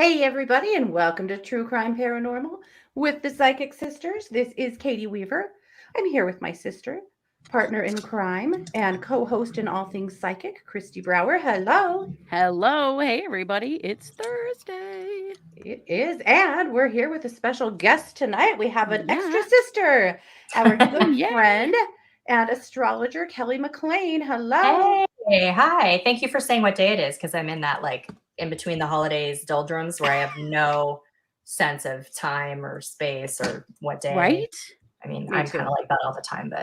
Hey, everybody, and welcome to True Crime Paranormal with the Psychic Sisters. This is Katie Weaver. I'm here with my sister, partner in crime, and co host in all things psychic, Christy Brower. Hello. Hello. Hey, everybody. It's Thursday. It is, and we're here with a special guest tonight. We have an extra Yeah. sister, our good Yay. friend and astrologer, Kelly McClain. Hello. Hey, hi. Thank you for saying what day it is because I'm in that in between the holidays doldrums where I have no sense of time or space or what day. Right? I mean, Me I'm too. kind of like that all the time,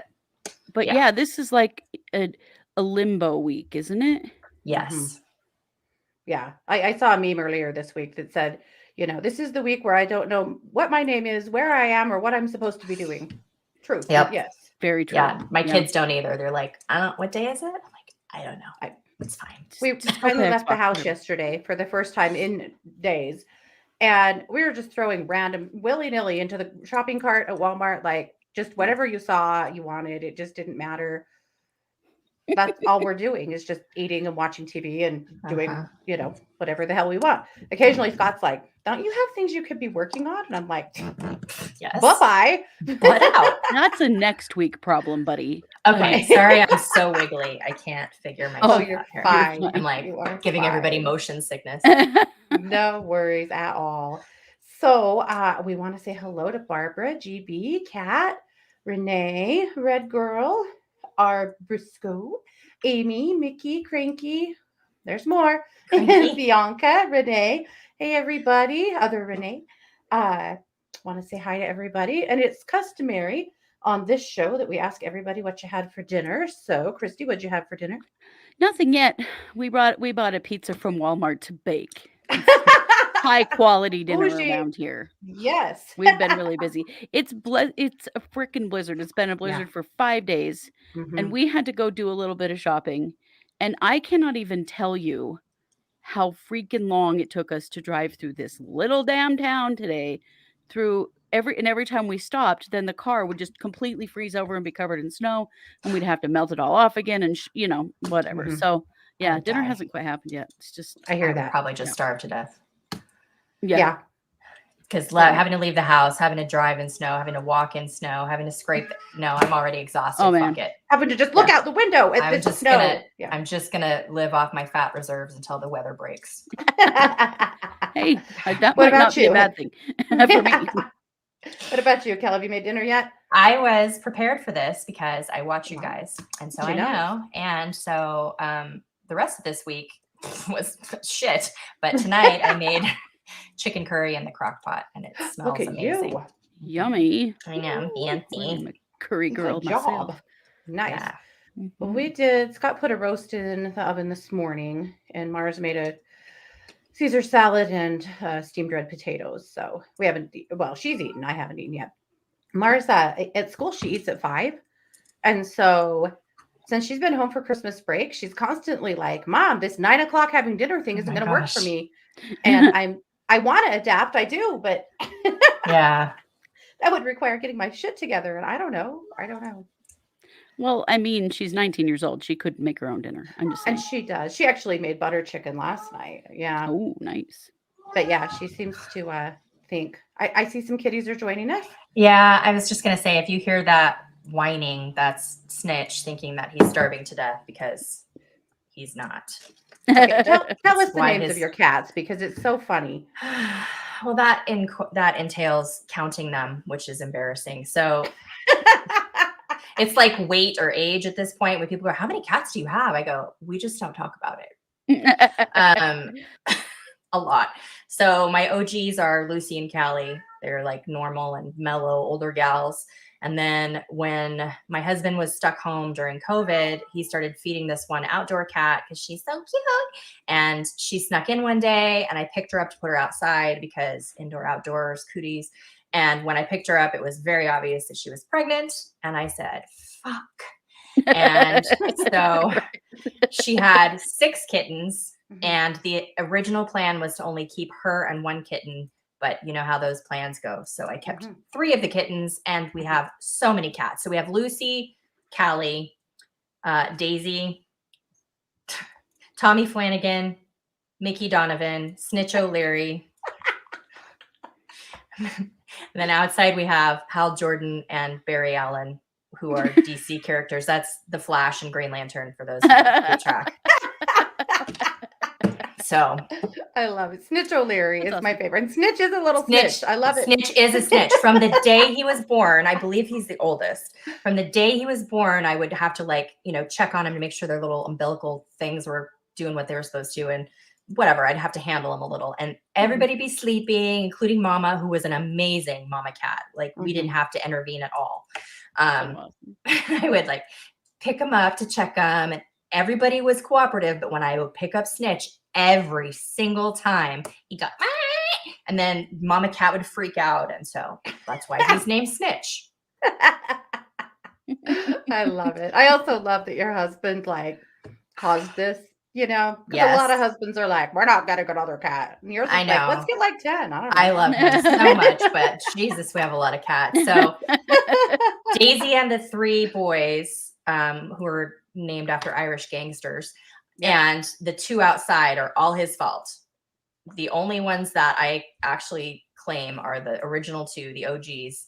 But Yeah. yeah, this is like a limbo week, isn't it? yes. Yeah. I saw a meme earlier this week that said, this is the week where I don't know what my name is, where I am, or what I'm supposed to be doing. True. Yep. Yes. Very true. Yeah. My kids don't either. They're like, what day is it? I'm like, I don't know. It's fine. We Just finally okay, left the Xbox, house whatever. yesterday for the first time in days. And we were just throwing random willy nilly into the shopping cart at Walmart, like just whatever you saw you wanted. It just didn't matter. That's all we're doing is just eating and watching TV and doing, whatever the hell we want. Occasionally Scott's like, don't you have things you could be working on? And I'm like, Yes. bye-bye. What out? That's a next week problem, buddy. Okay. Sorry, I'm so wiggly. I can't figure my Oh, shit you're out here. fine. I'm like You are giving everybody fine. motion sickness. No worries at all. So we want to say hello to Barbara, GB, Kat, Renee, Red Girl, our Briscoe, Amy, Mickey, Cranky. There's more. Cranky. Bianca, Renee. Hey, everybody. Other Renee. Want to say hi to everybody. And it's customary on this show that we ask everybody what you had for dinner. So, Christy, what'd you have for dinner? Nothing yet. We bought a pizza from Walmart to bake. High quality dinner Bougie. around here. Yes. We've been really busy. It's a freaking blizzard. It's been a blizzard for 5 days, and we had to go do a little bit of shopping. And I cannot even tell you how freaking long it took us to drive through this little damn town today. Every time we stopped, then the car would just completely freeze over and be covered in snow, and we'd have to melt it all off again, and whatever. Mhm. So yeah, dinner die. hasn't quite happened yet. It's just I hear would that. probably just starve to death. Yeah. Because having to leave the house, having to drive in snow, having to walk in snow, having to scrape. No, I'm already exhausted. Oh, man. Fuck it. Having to just look out the window at I'm the just snow. gonna live off my fat reserves until the weather breaks. hey, that What might not about be a you? bad thing for me. What about you, Kel? Have you made dinner yet? I was prepared for this because I watch you guys, and so She I knows. know. And so the rest of this week was shit. But tonight I made chicken curry in the crock pot, and it smells Look at amazing. you. Yummy. I know, fancy. I'm a curry girl Good job. myself. Nice. Yeah. Well, we did. Scott put a roast in the oven this morning, and Mars made a Caesar salad and steamed red potatoes. So we haven't. Well, she's eaten. I haven't eaten yet. Mars at school she eats at 5, and so since she's been home for Christmas break, she's constantly like, "Mom, this 9 o'clock having dinner thing isn't going to work for me," and I want to adapt. I do, but Yeah. that would require getting my shit together, and I don't know. Well, I mean, she's 19 years old. She could make her own dinner. I'm just saying. And she does. She actually made butter chicken last night. Yeah. Oh, nice. But yeah, she seems to think. I see some kitties are joining us. Yeah, I was just gonna say, if you hear that whining, that's Snitch thinking that he's starving to death because he's not. Okay, tell us the Why names of your cats because it's so funny. Well, that entails counting them, which is embarrassing. So it's like weight or age at this point when people go, "How many cats do you have?" I go, "We just don't talk about it." A lot. So my OGs are Lucy and Callie. They're like normal and mellow older gals. And then when my husband was stuck home during COVID, he started feeding this one outdoor cat because she's so cute. And she snuck in one day and I picked her up to put her outside because indoor, outdoors, cooties. And when I picked her up, it was very obvious that she was pregnant. And I said, fuck. And so she had 6 kittens. And the original plan was to only keep her and 1 kitten. But you know how those plans go. So I kept 3 of the kittens and we have so many cats. So we have Lucy, Callie, Daisy, Tommy Flanagan, Mickey Donovan, Snitch O'Leary, And then outside we have Hal Jordan and Barry Allen, who are DC characters. That's the Flash and Green Lantern for those who keep track. So I love it. Snitch O'Leary is awesome. my favorite. And Snitch is a little snitch. I love it. Snitch is a snitch. From the day he was born, I believe he's the oldest. From the day he was born, I would have to check on him to make sure their little umbilical things were doing what they were supposed to. And whatever, I'd have to handle him a little. And everybody be sleeping, including Mama, who was an amazing mama cat. We didn't have to intervene at all. I would pick him up to check him, and everybody was cooperative. But when I would pick up Snitch, every single time he got, and then Mama Cat would freak out. And so that's why he's named Snitch. I love it. I also love that your husband caused this, because a lot of husbands are like, we're not getting another cat. And yours is I know. Let's get 10. I don't know. I love him so much, but Jesus, we have a lot of cats. So Daisy and the 3 boys, who are named after Irish gangsters, and the 2 outside are all his fault. The only ones that I actually claim are the original 2, the OGs.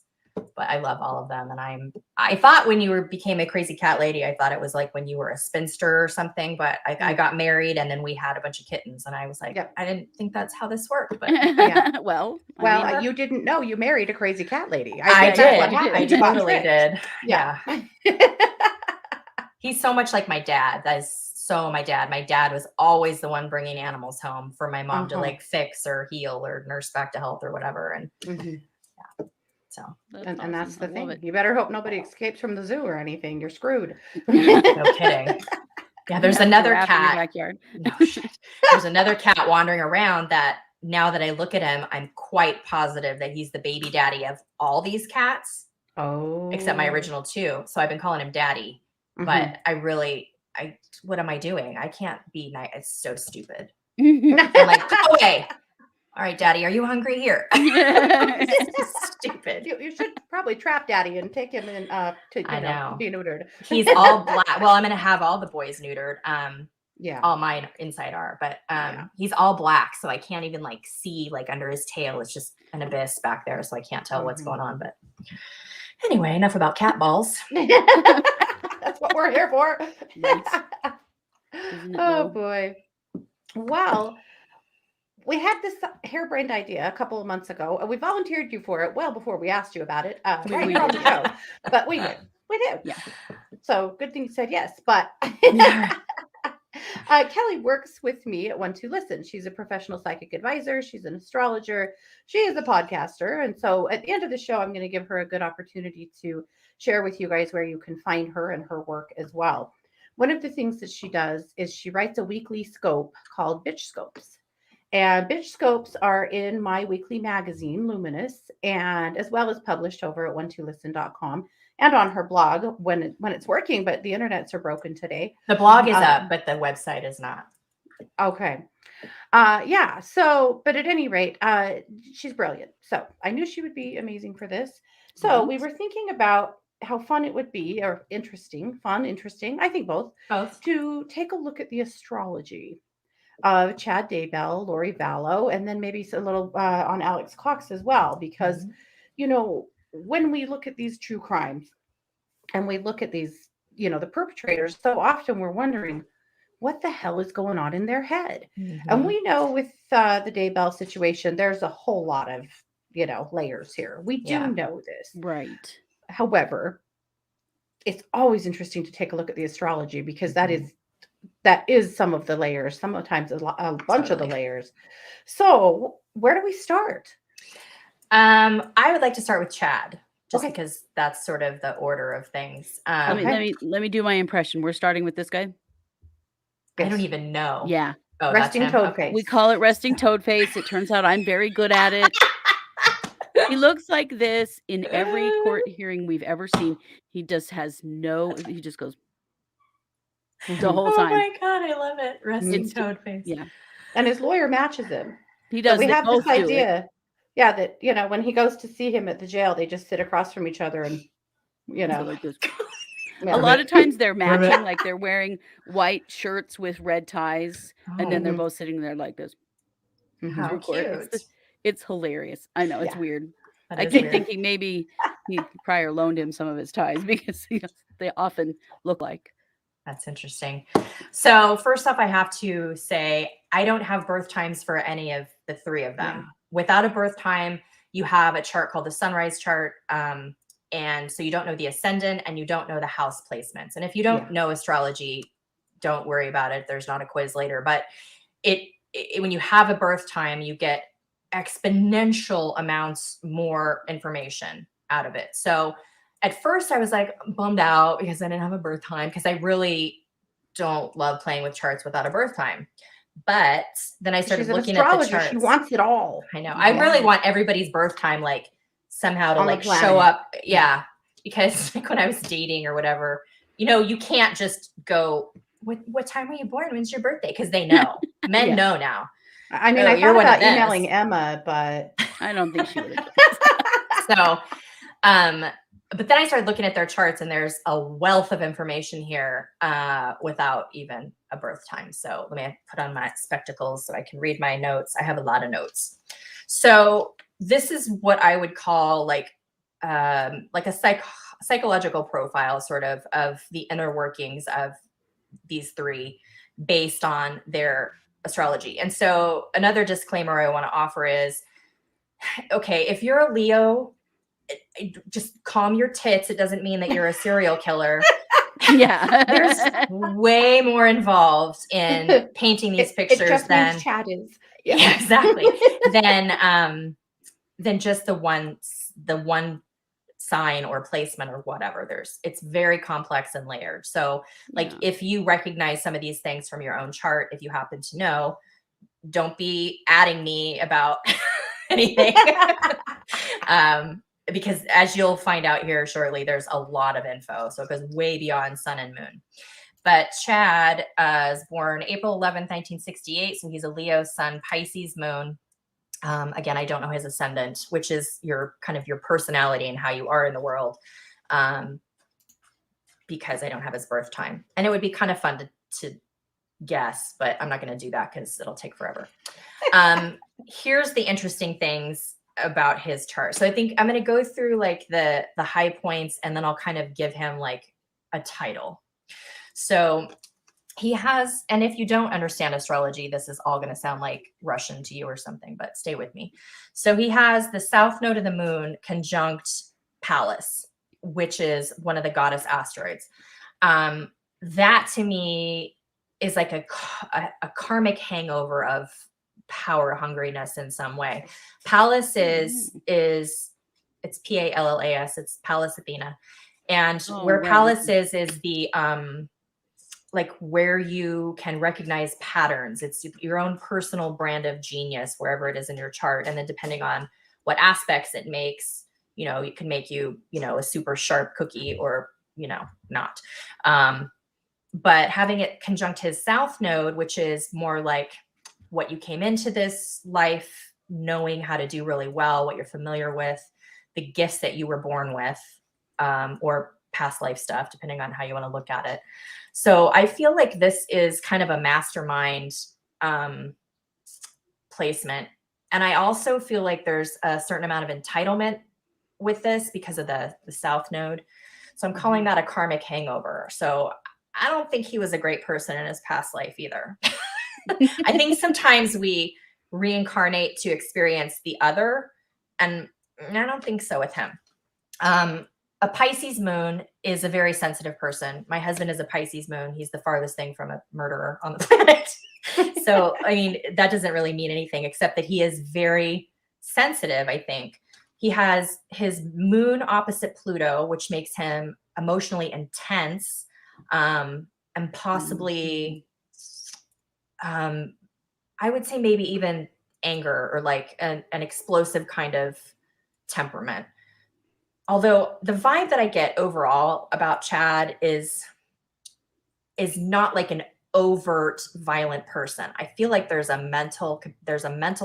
But I love all of them. And I thought when you became a crazy cat lady, I thought it was when you were a spinster or something. But I got married and then we had a bunch of kittens. And I was like, I didn't think that's how this worked. But well, you didn't know you married a crazy cat lady. I did. I totally did. Yeah. He's so much like my dad. That is so my dad. My dad was always the one bringing animals home for my mom to fix or heal or nurse back to health or whatever. And so, and that's the thing. You better hope nobody escapes from the zoo or anything. You're screwed. No kidding. Yeah, there's another cat. Backyard. No, there's another cat wandering around that now that I look at him, I'm quite positive that he's the baby daddy of all these cats. Oh. Except my original 2. So I've been calling him daddy. But what am I doing? I can't be nice. It's so stupid. I'm like, go away. All right, Daddy, are you hungry? Here. Stupid. You should probably trap Daddy and take him in to be neutered. He's all black. Well, I'm going to have all the boys neutered. Yeah. All mine inside are. But he's all black, so I can't even see under his tail. It's just an abyss back there, so I can't tell what's going on. But anyway, enough about cat balls. That's what we're here for. Oh, boy. Well, we had this harebrained idea a couple of months ago. We volunteered you for it well before we asked you about it. Right here on the show. But we did. We did. Yeah. So good thing you said yes. But Kelly works with me at 1-2-Listen. She's a professional psychic advisor. She's an astrologer. She is a podcaster. And so at the end of the show, I'm going to give her a good opportunity to share with you guys where you can find her and her work as well. One of the things that she does is she writes a weekly scope called Bitch Scopes. And Bitch Scopes are in my weekly magazine, Luminous, and as well as published over at 12listen.com and on her blog when it's working, but the internets are broken today. The blog is up, but the website is not. Okay. So, but at any rate, she's brilliant. So I knew she would be amazing for this. So we were thinking about how fun it would be, or interesting, I think both, to take a look at the astrology of Chad Daybell, Lori Vallow, and then maybe a little on Alex Cox as well, because, when we look at these true crimes and we look at these, the perpetrators, so often we're wondering, what the hell is going on in their head? And we know with the Daybell situation, there's a whole lot of, layers here. We do know this. Right. However, it's always interesting to take a look at the astrology because that is some of the layers, sometimes a bunch of the layers. So where do we start? I would like to start with Chad, just because that's sort of the order of things. Let me do my impression. We're starting with this guy. I don't even know. Yeah. Oh, resting toad face. We call it resting toad face. It turns out I'm very good at it. He looks like this in every court hearing we've ever seen. He just goes the whole time. Oh my God, I love it. Resting toad face. Yeah. And his lawyer matches him. He does. So we have this idea. Yeah, that, when he goes to see him at the jail, they just sit across from each other and, like this. A lot of times they're matching, like they're wearing white shirts with red ties, and then they're both sitting there like this. How cute. It's hilarious. I know, it's weird. That I is keep weird. thinking maybe he prior loaned him some of his ties because they often look like. That's interesting. So first off, I have to say I don't have birth times for any of the three of them. Yeah. Without a birth time, you have a chart called the sunrise chart. And so you don't know the ascendant and you don't know the house placements. And if you don't know astrology, don't worry about it. There's not a quiz later. But when you have a birth time, you get exponential amounts more information out of it. So at first I was like bummed out because I didn't have a birth time, because I really don't love playing with charts without a birth time. But then I started looking at the charts. She wants it all. I know. I really want everybody's birth time, like somehow to like show up. Yeah. Because like when I was dating or whatever, you can't just go, what time were you born? When's your birthday? Because they know. Men know now. I mean, I thought about emailing Emma, but I don't think she would. So, but then I started looking at their charts, and there's a wealth of information here without even a birth time. So let me put on my spectacles so I can read my notes. I have a lot of notes. So this is what I would call like a psychological profile, sort of the inner workings of these three based on their astrology. And so another disclaimer I want to offer is, okay, if you're a Leo, just calm your tits. It doesn't mean that you're a serial killer. Yeah. There's way more involved in painting these pictures it just than means Chad is. Yeah, exactly. than just the one sign or placement or whatever. It's very complex and layered. So like if you recognize some of these things from your own chart, if you happen to know, don't be adding me about anything. Because as you'll find out here shortly, there's a lot of info. So it goes way beyond sun and moon. But Chad is born April 11th, 1968. So he's a Leo sun, Pisces moon. Again, I don't know his ascendant, which is your kind of your personality and how you are in the world, because I don't have his birth time. And it would be kind of fun to guess, but I'm not going to do that because it'll take forever. Here's the interesting things about his chart. So I think I'm going to go through like the high points, and then I'll kind of give him like a title. So he has, and if you don't understand astrology, this is all going to sound like Russian to you or something, but stay with me. So he has the south node of the moon conjunct Pallas, which is one of the goddess asteroids. That to me is like a karmic hangover of power hungriness in some way. Pallas is it's Pallas, it's Pallas Athena. And where Pallas is the like where you can recognize patterns. It's your own personal brand of genius, wherever it is in your chart. And then depending on what aspects it makes, it can make you, a super sharp cookie or, not. But having it conjunct his south node, which is more like what you came into this life knowing how to do really well, what you're familiar with, the gifts that you were born with, or past life stuff, depending on how you want to look at it. So I feel like this is kind of a mastermind placement. And I also feel like there's a certain amount of entitlement with this because of the south node. So I'm calling that a karmic hangover. So I don't think he was a great person in his past life either. I think sometimes we reincarnate to experience the other, and I don't think so with him. A Pisces moon is a very sensitive person. My husband is a Pisces moon. He's the farthest thing from a murderer on the planet. So, I mean, that doesn't really mean anything except that he is very sensitive, I think. He has his moon opposite Pluto, which makes him emotionally intense, and possibly, I would say maybe even anger or like an explosive kind of temperament. Although the vibe that I get overall about Chad is not like an overt violent person. I feel like there's a mental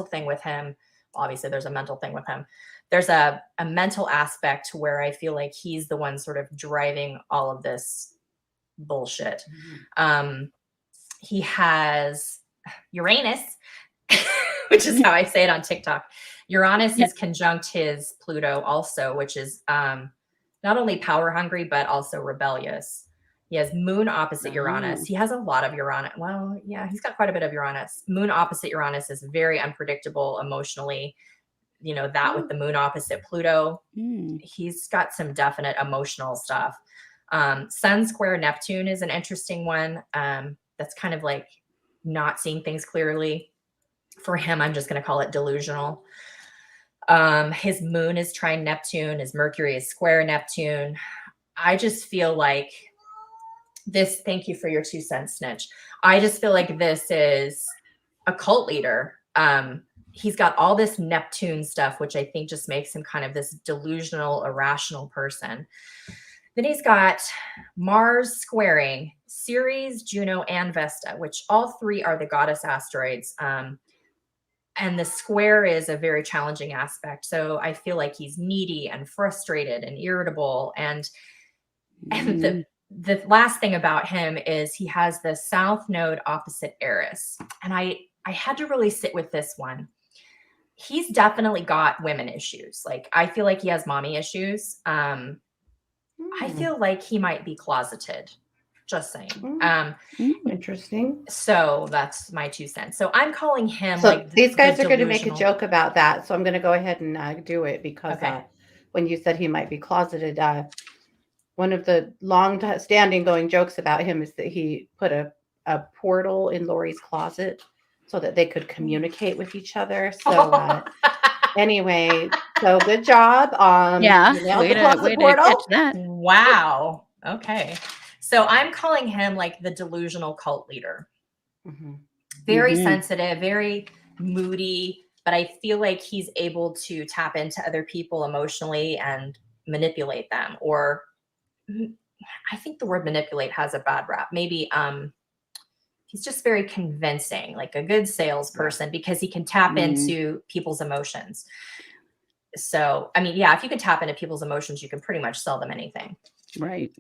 thing with him. Obviously there's a mental thing with him. There's a mental aspect to where I feel like he's the one sort of driving all of this bullshit. He has Uranus which is how I say it on TikTok. Uranus is conjunct his Pluto also, which is not only power hungry, but also rebellious. He has moon opposite Uranus. He has a lot of Uranus. Well, yeah, he's got quite a bit of Uranus. Moon opposite Uranus is very unpredictable emotionally. You know, that with the moon opposite Pluto, he's got some definite emotional stuff. Sun square Neptune is an interesting one. That's kind of like not seeing things clearly. For him, I'm just going to call it delusional. His moon is trine Neptune. His Mercury is square Neptune. I just feel like this, thank you for your 2 cents, Snitch. I just feel like this is a cult leader. He's got all this Neptune stuff, which I think just makes him kind of this delusional, irrational person. Then he's got Mars squaring Ceres, Juno, and Vesta, which all 3 are the goddess asteroids. And the square is a very challenging aspect. So I feel like he's needy and frustrated and irritable. And the last thing about him is he has the South Node opposite Eris. And I had to really sit with this one. He's definitely got women issues. Like, I feel like he has mommy issues. I feel like he might be closeted. Just saying. Interesting. So that's my 2 cents. So I'm calling him so like these guys are going to make a joke about that. So I'm going to go ahead and do it because when you said he might be closeted, one of the long-standing going jokes about him is that he put a portal in Lori's closet so that they could communicate with each other. So anyway, so good job. Yeah, way to catch that. Wow. Okay. So I'm calling him like the delusional cult leader. Very sensitive, very moody, but I feel like he's able to tap into other people emotionally and manipulate them. Or I think the word manipulate has a bad rap. Maybe he's just very convincing, like a good salesperson, because he can tap into people's emotions. So, I mean, yeah, if you can tap into people's emotions, you can pretty much sell them anything. Right.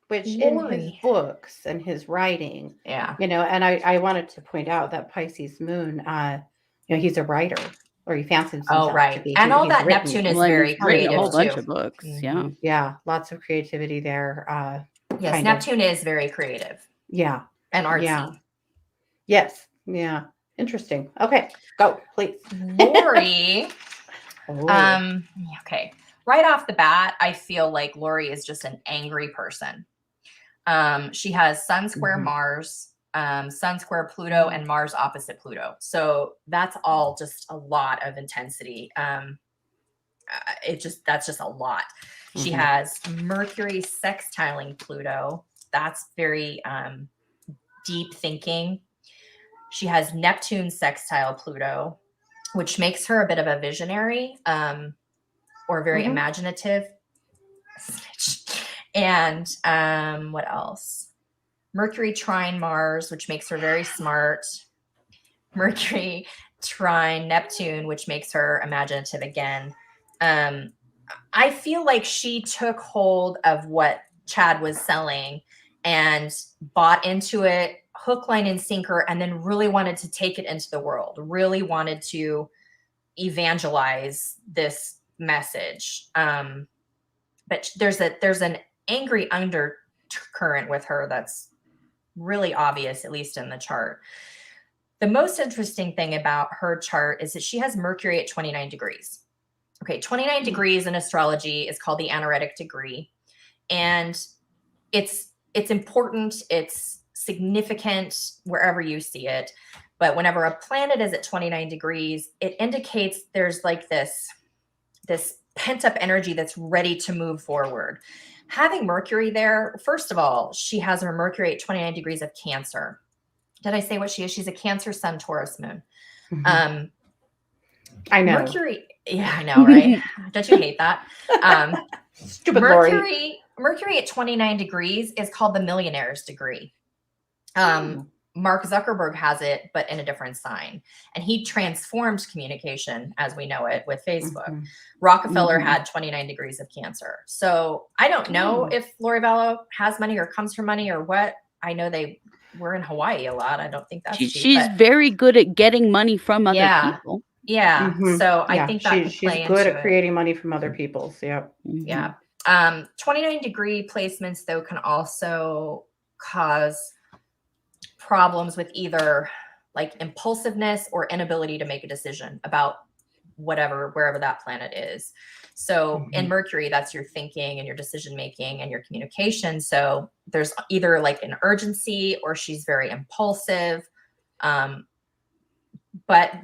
Which in his books and his writing, you know, and I wanted to point out that Pisces moon, you know, he's a writer, or he fancies himself to be. And all that Neptune is very creative a whole too. bunch of books. Yeah, lots of creativity there. Yes, Neptune is very creative. Yeah. And artsy. Yeah. Yes. Yeah. Interesting. Okay, go, please. Lori. Okay. Right off the bat, I feel like Lori is just an angry person. She has Sun square Mars, Sun square Pluto, and Mars opposite Pluto. So that's all just a lot of intensity. That's just a lot. She has Mercury sextiling Pluto. That's very deep thinking. She has Neptune sextile Pluto, which makes her a bit of a visionary, or very imaginative. And what else? Mercury trine Mars, which makes her very smart. Mercury trine Neptune, which makes her imaginative again. I feel like she took hold of what Chad was selling and bought into it, hook, line, and sinker, and then really wanted to take it into the world, really wanted to evangelize this message. But there's an angry undercurrent with her that's really obvious, at least in the chart. The most interesting thing about her chart is that she has Mercury at 29 degrees. Okay, 29 degrees in astrology is called the anaretic degree. And it's important, it's significant wherever you see it. But whenever a planet is at 29 degrees, it indicates there's like this pent-up energy that's ready to move forward. Having Mercury there, first of all, she has her Mercury at 29 degrees of Cancer. Did I say what she is? She's a Cancer Sun Taurus moon. I know. Mercury, yeah, I know, right? Don't you hate that? Stupid Lori. Mercury at 29 degrees is called the millionaire's degree. Mark Zuckerberg has it, but in a different sign. And he transformed communication as we know it with Facebook. Rockefeller had 29 degrees of Cancer. So I don't know if Lori Vallow has money or comes from money or what. I know they we're in Hawaii a lot. I don't think that's cheap. She's very good at getting money from other people. Yeah. So I Yeah, think that she's good at creating money from other people's. Yeah. Yeah. 29-degree placements, though, can also cause problems with either like impulsiveness or inability to make a decision about wherever that planet is. So in Mercury, that's your thinking and your decision making and your communication. So there's either like an urgency or she's very impulsive. But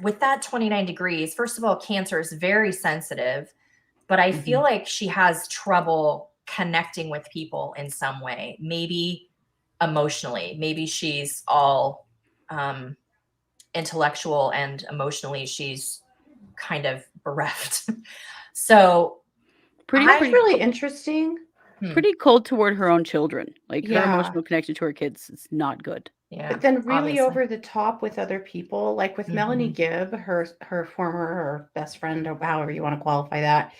with that 29 degrees, first of all, Cancer is very sensitive, but I feel like she has trouble connecting with people in some way, maybe emotionally. Maybe she's all intellectual and emotionally she's kind of bereft. So that's really interesting. Pretty cold toward her own children. Like her emotional connection to her kids is not good. Yeah. But then really over the top with other people, like with Melanie Gibb, her former or best friend, or however you want to qualify that.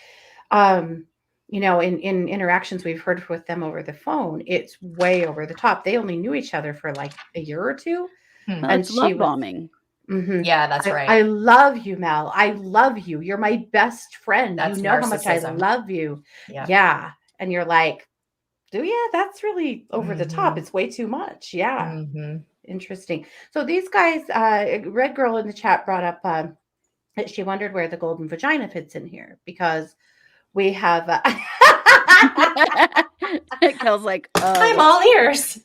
You know, in interactions we've heard with them over the phone, it's way over the top. They only knew each other for like a year or two. Well, and she love bombing. Yeah, that's right. I love you, Mel. I love you. You're my best friend. That's you know how much I love you. Yeah. And you're like, that's really over the top. It's way too much. Yeah. Interesting. So these guys, Red Girl in the chat brought up that she wondered where the golden vagina fits in here, because we have Kel's like, I'm all ears.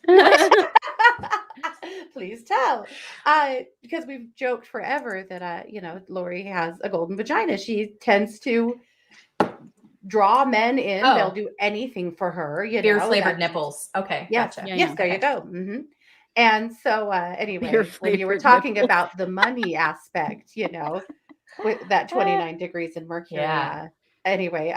Please tell. Because we've joked forever that you know, Lori has a golden vagina. She tends to draw men in. They'll do anything for her. You beer know, flavored nipples. Okay. Yes. Gotcha. Yes. There you go. And so anyway, when you were talking nipples. about the money aspect, you know, with that 29 degrees in Mercury. Anyway,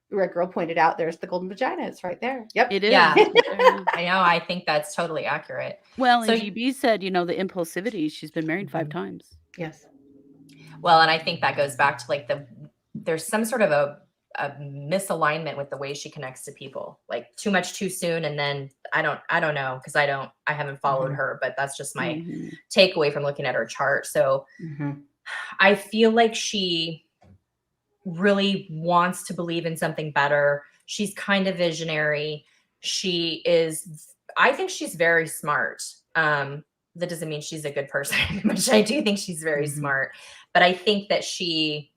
Red Girl pointed out there's the golden vagina. It's right there. Yep. It is. Yeah. I know. I think that's totally accurate. Well, and GB said, you know, the impulsivity, she's been married 5 times. Yes. Well, and I think that goes back to like there's some sort of a misalignment with the way she connects to people, like too much too soon. And then I don't know, because I haven't followed her, but that's just my takeaway from looking at her chart. So I feel like she really wants to believe in something better. She's kind of visionary. I think she's very smart. That doesn't mean she's a good person, which I do think she's very smart. But I think that she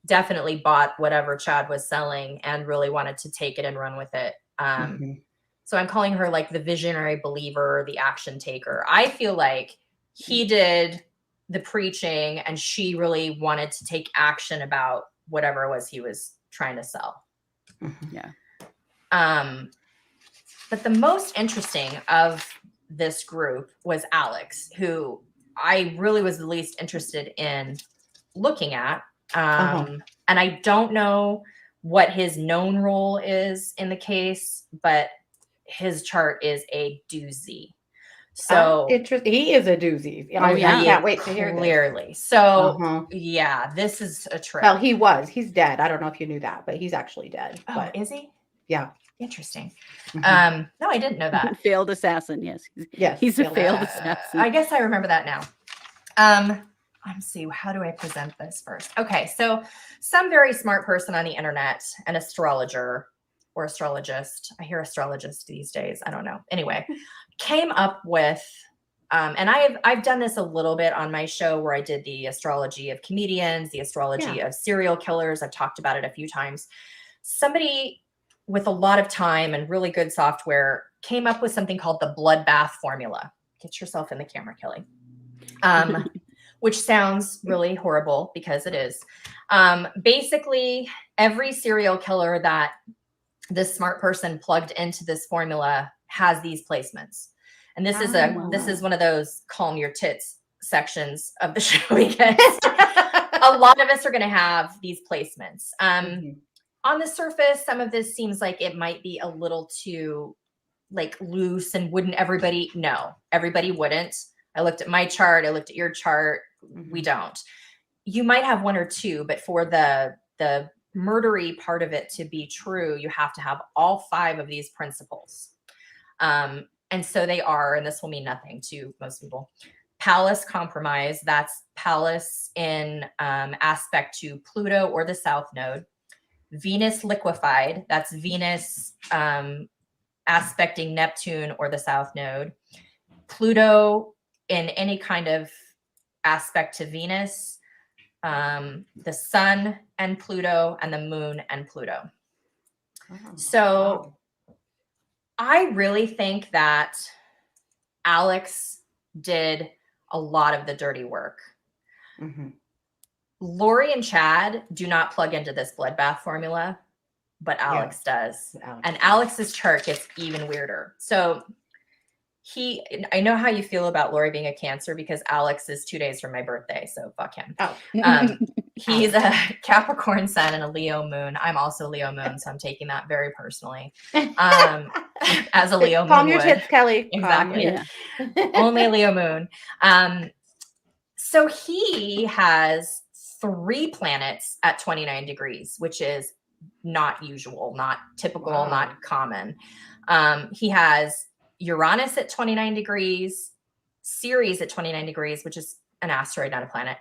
definitely bought whatever Chad was selling and really wanted to take it and run with it. So I'm calling her like the visionary believer, the action taker. I feel like he did the preaching and she really wanted to take action about whatever it was he was trying to sell. Yeah. But the most interesting of this group was Alex, who I really was the least interested in looking at. And I don't know what his known role is in the case, but his chart is a doozy. So interesting. He is a doozy. I can't wait to hear clearly. This. So yeah, this is a trip. Well, he's dead. I don't know if you knew that, but he's actually dead. Oh, but is he? Yeah. Interesting. No, I didn't know that. Failed assassin. Yes. Yes. He's a failed assassin. I guess I remember that now. Let's see. How do I present this first? Okay. So some very smart person on the internet, an astrologer or astrologist, I hear astrologist these days, I don't know. Anyway, came up with, and I've done this a little bit on my show where I did the astrology of comedians, the astrology of serial killers. I've talked about it a few times. Somebody with a lot of time and really good software came up with something called the bloodbath formula. Get yourself in the camera, Kelly. Which sounds really horrible because it is. Basically, every serial killer that this smart person plugged into this formula has these placements. And this is one of those calm your tits sections of the show, because a lot of us are going to have these placements. On the surface, some of this seems like it might be a little too like loose, and wouldn't everybody? No, everybody wouldn't. I looked at my chart. I looked at your chart. We don't. You might have one or two, but for the murdery part of it to be true, you have to have all 5 of these principles. And so they are, and this will mean nothing to most people. Pallas compromise, that's Pallas in aspect to Pluto or the South Node. Venus liquefied, that's Venus aspecting Neptune or the South Node. Pluto in any kind of aspect to Venus, the Sun and Pluto, and the Moon and Pluto. Oh, So I really think that Alex did a lot of the dirty work. Mm-hmm. Lori and Chad do not plug into this bloodbath formula, but Alex does. And Alex's chart gets even weirder. So I know how you feel about Lori being a Cancer because Alex is 2 days from my birthday. So fuck him. Oh. He's a Capricorn sun and a Leo moon. I'm also Leo moon, so I'm taking that very personally. As a Leo moon. Calm your tits, Kelly. Exactly. Yeah. Only Leo moon. So he has 3 planets at 29 degrees, which is not usual, not typical, not common. He has Uranus at 29 degrees, Ceres at 29 degrees, which is an asteroid, not a planet,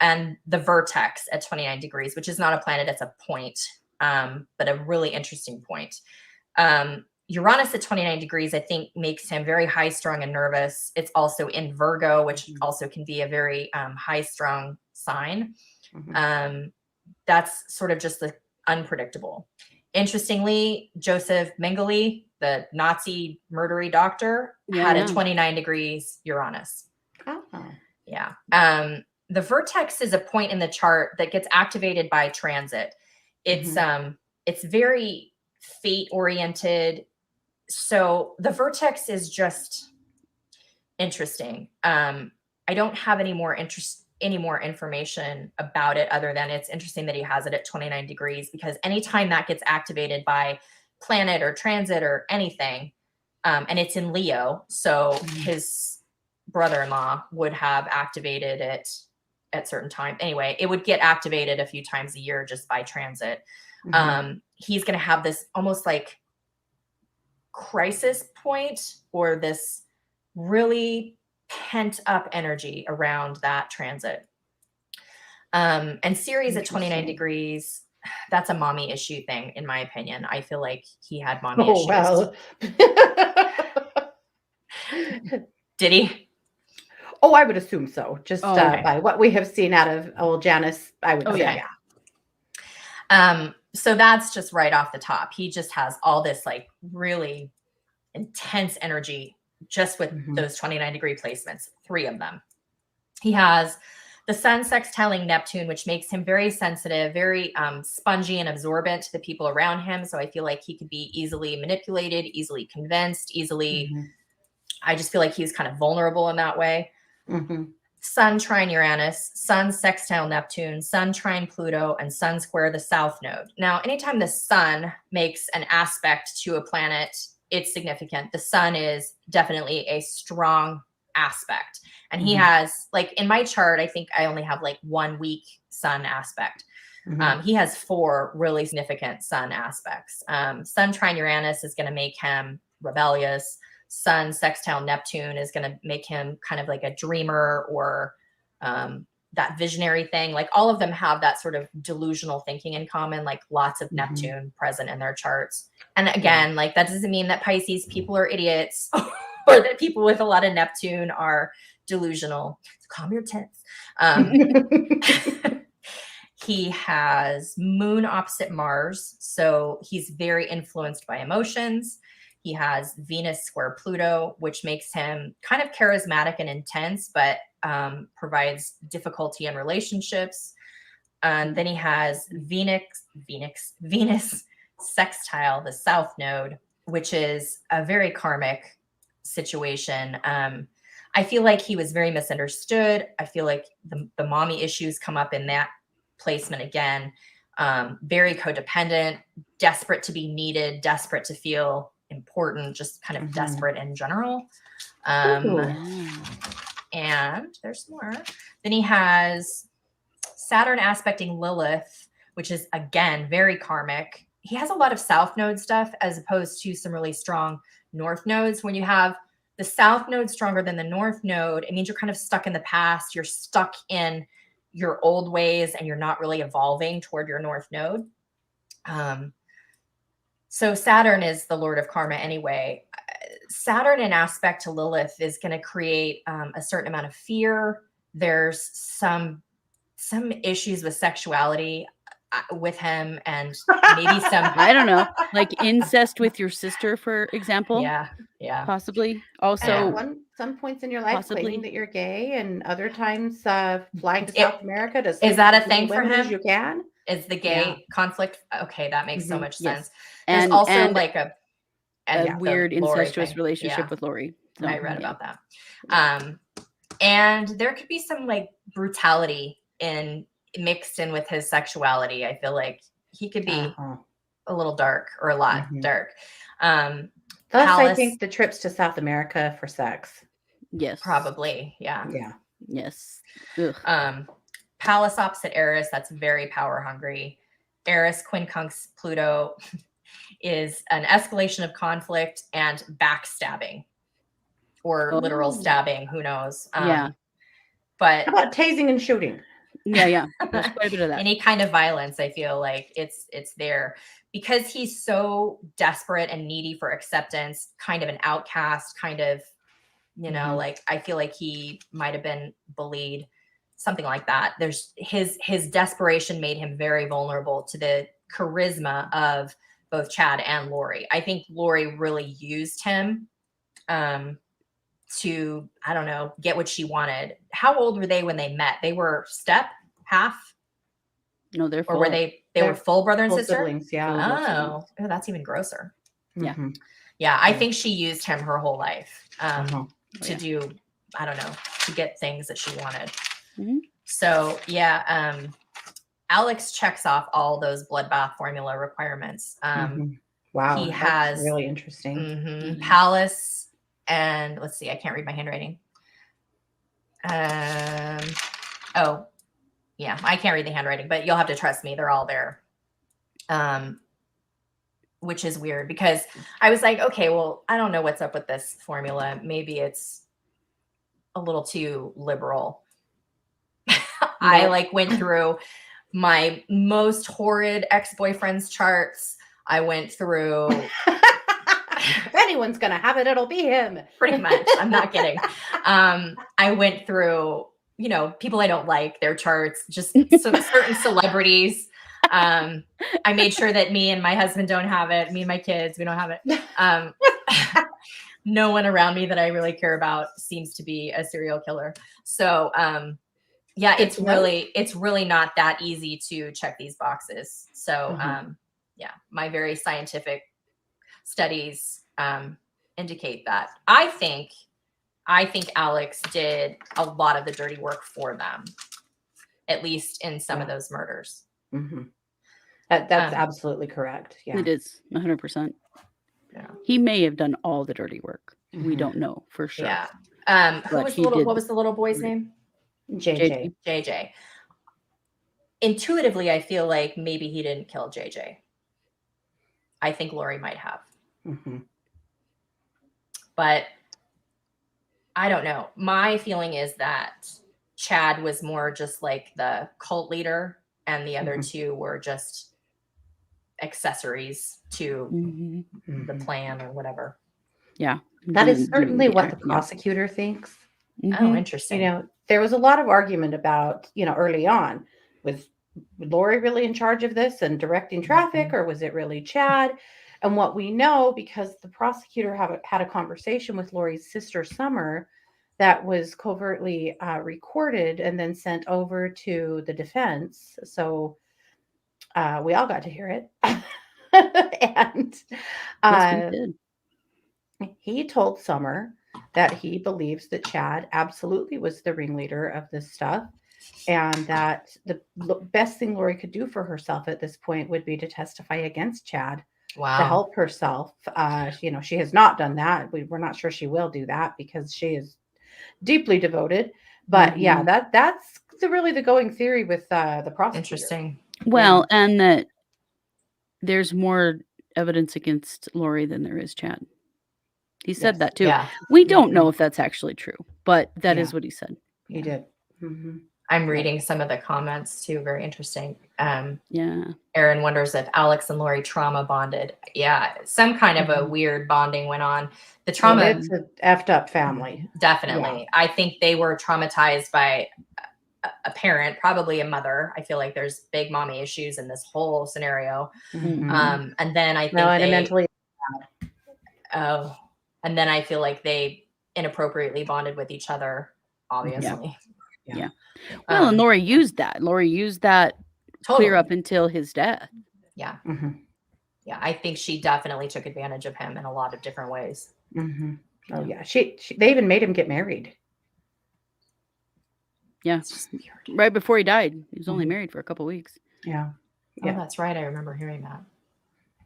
and the vertex at 29 degrees, which is not a planet, it's a point, but a really interesting point. Uranus at 29 degrees, I think, makes him very high-strung and nervous. It's also in Virgo, which also can be a very high-strung sign. Mm-hmm. That's sort of just the unpredictable. Interestingly, Joseph Mengele, the Nazi murdery doctor, had a 29 degrees Uranus. Oh. Yeah. The vertex is a point in the chart that gets activated by transit. It's it's very fate oriented. So the vertex is just interesting. I don't have any more information about it other than it's interesting that he has it at 29 degrees, because anytime that gets activated by planet or transit or anything, and it's in Leo, so his brother-in-law would have activated it at certain times. Anyway, it would get activated a few times a year just by transit. He's going to have this almost like crisis point or this really pent up energy around that transit. And Ceres at 29 degrees, that's a mommy issue thing, in my opinion. I feel like he had mommy issues. Well. Did he? Oh, I would assume so. Just by what we have seen out of old Janice, I would say. Yeah. So that's just right off the top. He just has all this like really intense energy just with those 29 degree placements, 3 of them. He has the sun sextiling Neptune, which makes him very sensitive, very spongy and absorbent to the people around him. So I feel like he could be easily manipulated, easily convinced, easily. I just feel like he's kind of vulnerable in that way. Sun trine Uranus, sun sextile Neptune, sun trine Pluto, and sun square the South Node. Now, anytime the sun makes an aspect to a planet, it's significant. The sun is definitely a strong aspect. And he has, like in my chart, I think I only have like 1 weak sun aspect. He has 4 really significant sun aspects. Sun trine Uranus is going to make him rebellious. Sun sextile Neptune is going to make him kind of like a dreamer or that visionary thing. Like all of them have that sort of delusional thinking in common, like lots of Neptune present in their charts. And again, like that doesn't mean that Pisces people are idiots or that people with a lot of Neptune are delusional. So calm your tits. He has moon opposite Mars. So he's very influenced by emotions. He has Venus square Pluto, which makes him kind of charismatic and intense, but provides difficulty in relationships. And then he has Venus sextile the South Node, which is a very karmic situation. I feel like he was very misunderstood. I feel like the mommy issues come up in that placement again. Very codependent, desperate to be needed, desperate to feel important, just kind of desperate in general. And there's more. Then he has Saturn aspecting Lilith, which is again very karmic. He has a lot of South Node stuff as opposed to some really strong North nodes. When you have the South node stronger than the North node, it means you're kind of stuck in the past. You're stuck in your old ways and you're not really evolving toward your North node. So Saturn is the Lord of karma anyway. Saturn in aspect to Lilith is going to create a certain amount of fear. There's some issues with sexuality with him, and maybe some I don't know, like incest with your sister, for example. Yeah, possibly. Also, at some points in your life, possibly claiming that you're gay, and other times flying to South America to is sleep that with a as many thing for women him? as you can. Is the gay conflict? Okay, that makes so much Yes. sense. There's also and like a weird incestuous thing. relationship with Lori. So, I read about that. And there could be some like brutality mixed in with his sexuality. I feel like he could be a little dark, or a lot dark. Thus, Palace, I think the trips to South America for sex. Yes. Probably. Yeah. Yes. Ugh. Palace opposite Eris, that's very power hungry. Eris quincunx Pluto is an escalation of conflict and backstabbing, or literal stabbing. Who knows? But how about tasing and shooting? Yeah. There's quite a bit of that. Any kind of violence, I feel like it's there because he's so desperate and needy for acceptance, kind of an outcast, kind of, like I feel like he might have been bullied, something like that. There's his desperation made him very vulnerable to the charisma of both Chad and Lori. I think Lori really used him to, I don't know, get what she wanted. How old were they when they met? They were half? No, they're full. Or were they were full brother and sister? Siblings, yeah. Oh, that's even grosser. Yeah. Yeah, I think she used him her whole life to do, I don't know, to get things that she wanted. So, Alex checks off all those bloodbath formula requirements. Wow, he has really interesting. Palace, and let's see, I can't read my handwriting. Oh, yeah, I can't read the handwriting, but you'll have to trust me. They're all there. Which is weird because I was like, okay, well, I don't know what's up with this formula. Maybe it's a little too liberal. I like went through my most horrid ex-boyfriend's charts. I went through. If anyone's going to have it, it'll be him. Pretty much. I'm not kidding. I went through, people I don't like, their charts, just some certain celebrities. I made sure that me and my husband don't have it. Me and my kids, we don't have it. No one around me that I really care about seems to be a serial killer. So, it's really not that easy to check these boxes. So, my very scientific studies indicate that. I think Alex did a lot of the dirty work for them, at least in some of those murders. That's absolutely correct. Yeah, it is 100%. Yeah, he may have done all the dirty work. We don't know for sure. Yeah. What was the little boy's name? JJ. Intuitively, I feel like maybe he didn't kill JJ. I think Lori might have. But I don't know. My feeling is that Chad was more just like the cult leader, and the other two were just accessories to the plan or whatever. Yeah. That is certainly what the prosecutor thinks. Oh, interesting. There was a lot of argument about, early on, was Lori really in charge of this and directing traffic, or was it really Chad? And what we know, because the prosecutor had a conversation with Lori's sister Summer that was covertly recorded and then sent over to the defense. So we all got to hear it. And yes, we did. He told Summer that he believes that Chad absolutely was the ringleader of this stuff, and that the best thing Lori could do for herself at this point would be to testify against Chad. Wow. To help herself. She has not done that. We're not sure she will do that because she is deeply devoted. But that's really the going theory with the prosecutor. Interesting. Well, and that there's more evidence against Lori than there is Chad. He said that too. Yeah. We don't know if that's actually true, but that is Yeah. what he said. He did. Mm-hmm. I'm reading some of the comments too. Very interesting. Yeah. Aaron wonders if Alex and Lori trauma bonded. Yeah, some kind of a weird bonding went on. The trauma, Well, it's an effed up family. definitely. Yeah. I think they were traumatized by a parent, probably a mother. I feel like there's big mommy issues in this whole scenario. Mm-hmm. And then I think No, and mentally. and then I feel like they inappropriately bonded with each other, obviously. Yeah. Well, and Lori used that. Totally. Clear up until his death. Yeah. Mm-hmm. Yeah. I think she definitely took advantage of him in a lot of different ways. Mm-hmm. Oh yeah. They even made him get married. Yeah. Right before he died. He was only married for a couple weeks. Yeah. Oh, that's right. I remember hearing that.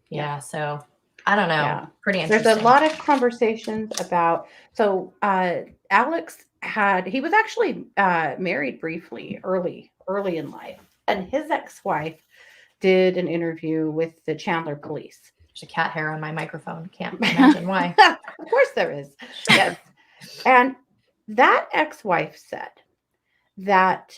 Yeah. So I don't know. Yeah. Pretty interesting. There's a lot of conversations about, so Alex he was actually married briefly early in life. And his ex-wife did an interview with the Chandler police. There's a cat hair on my microphone. Can't imagine why. Of course there is. Yes. And that ex-wife said that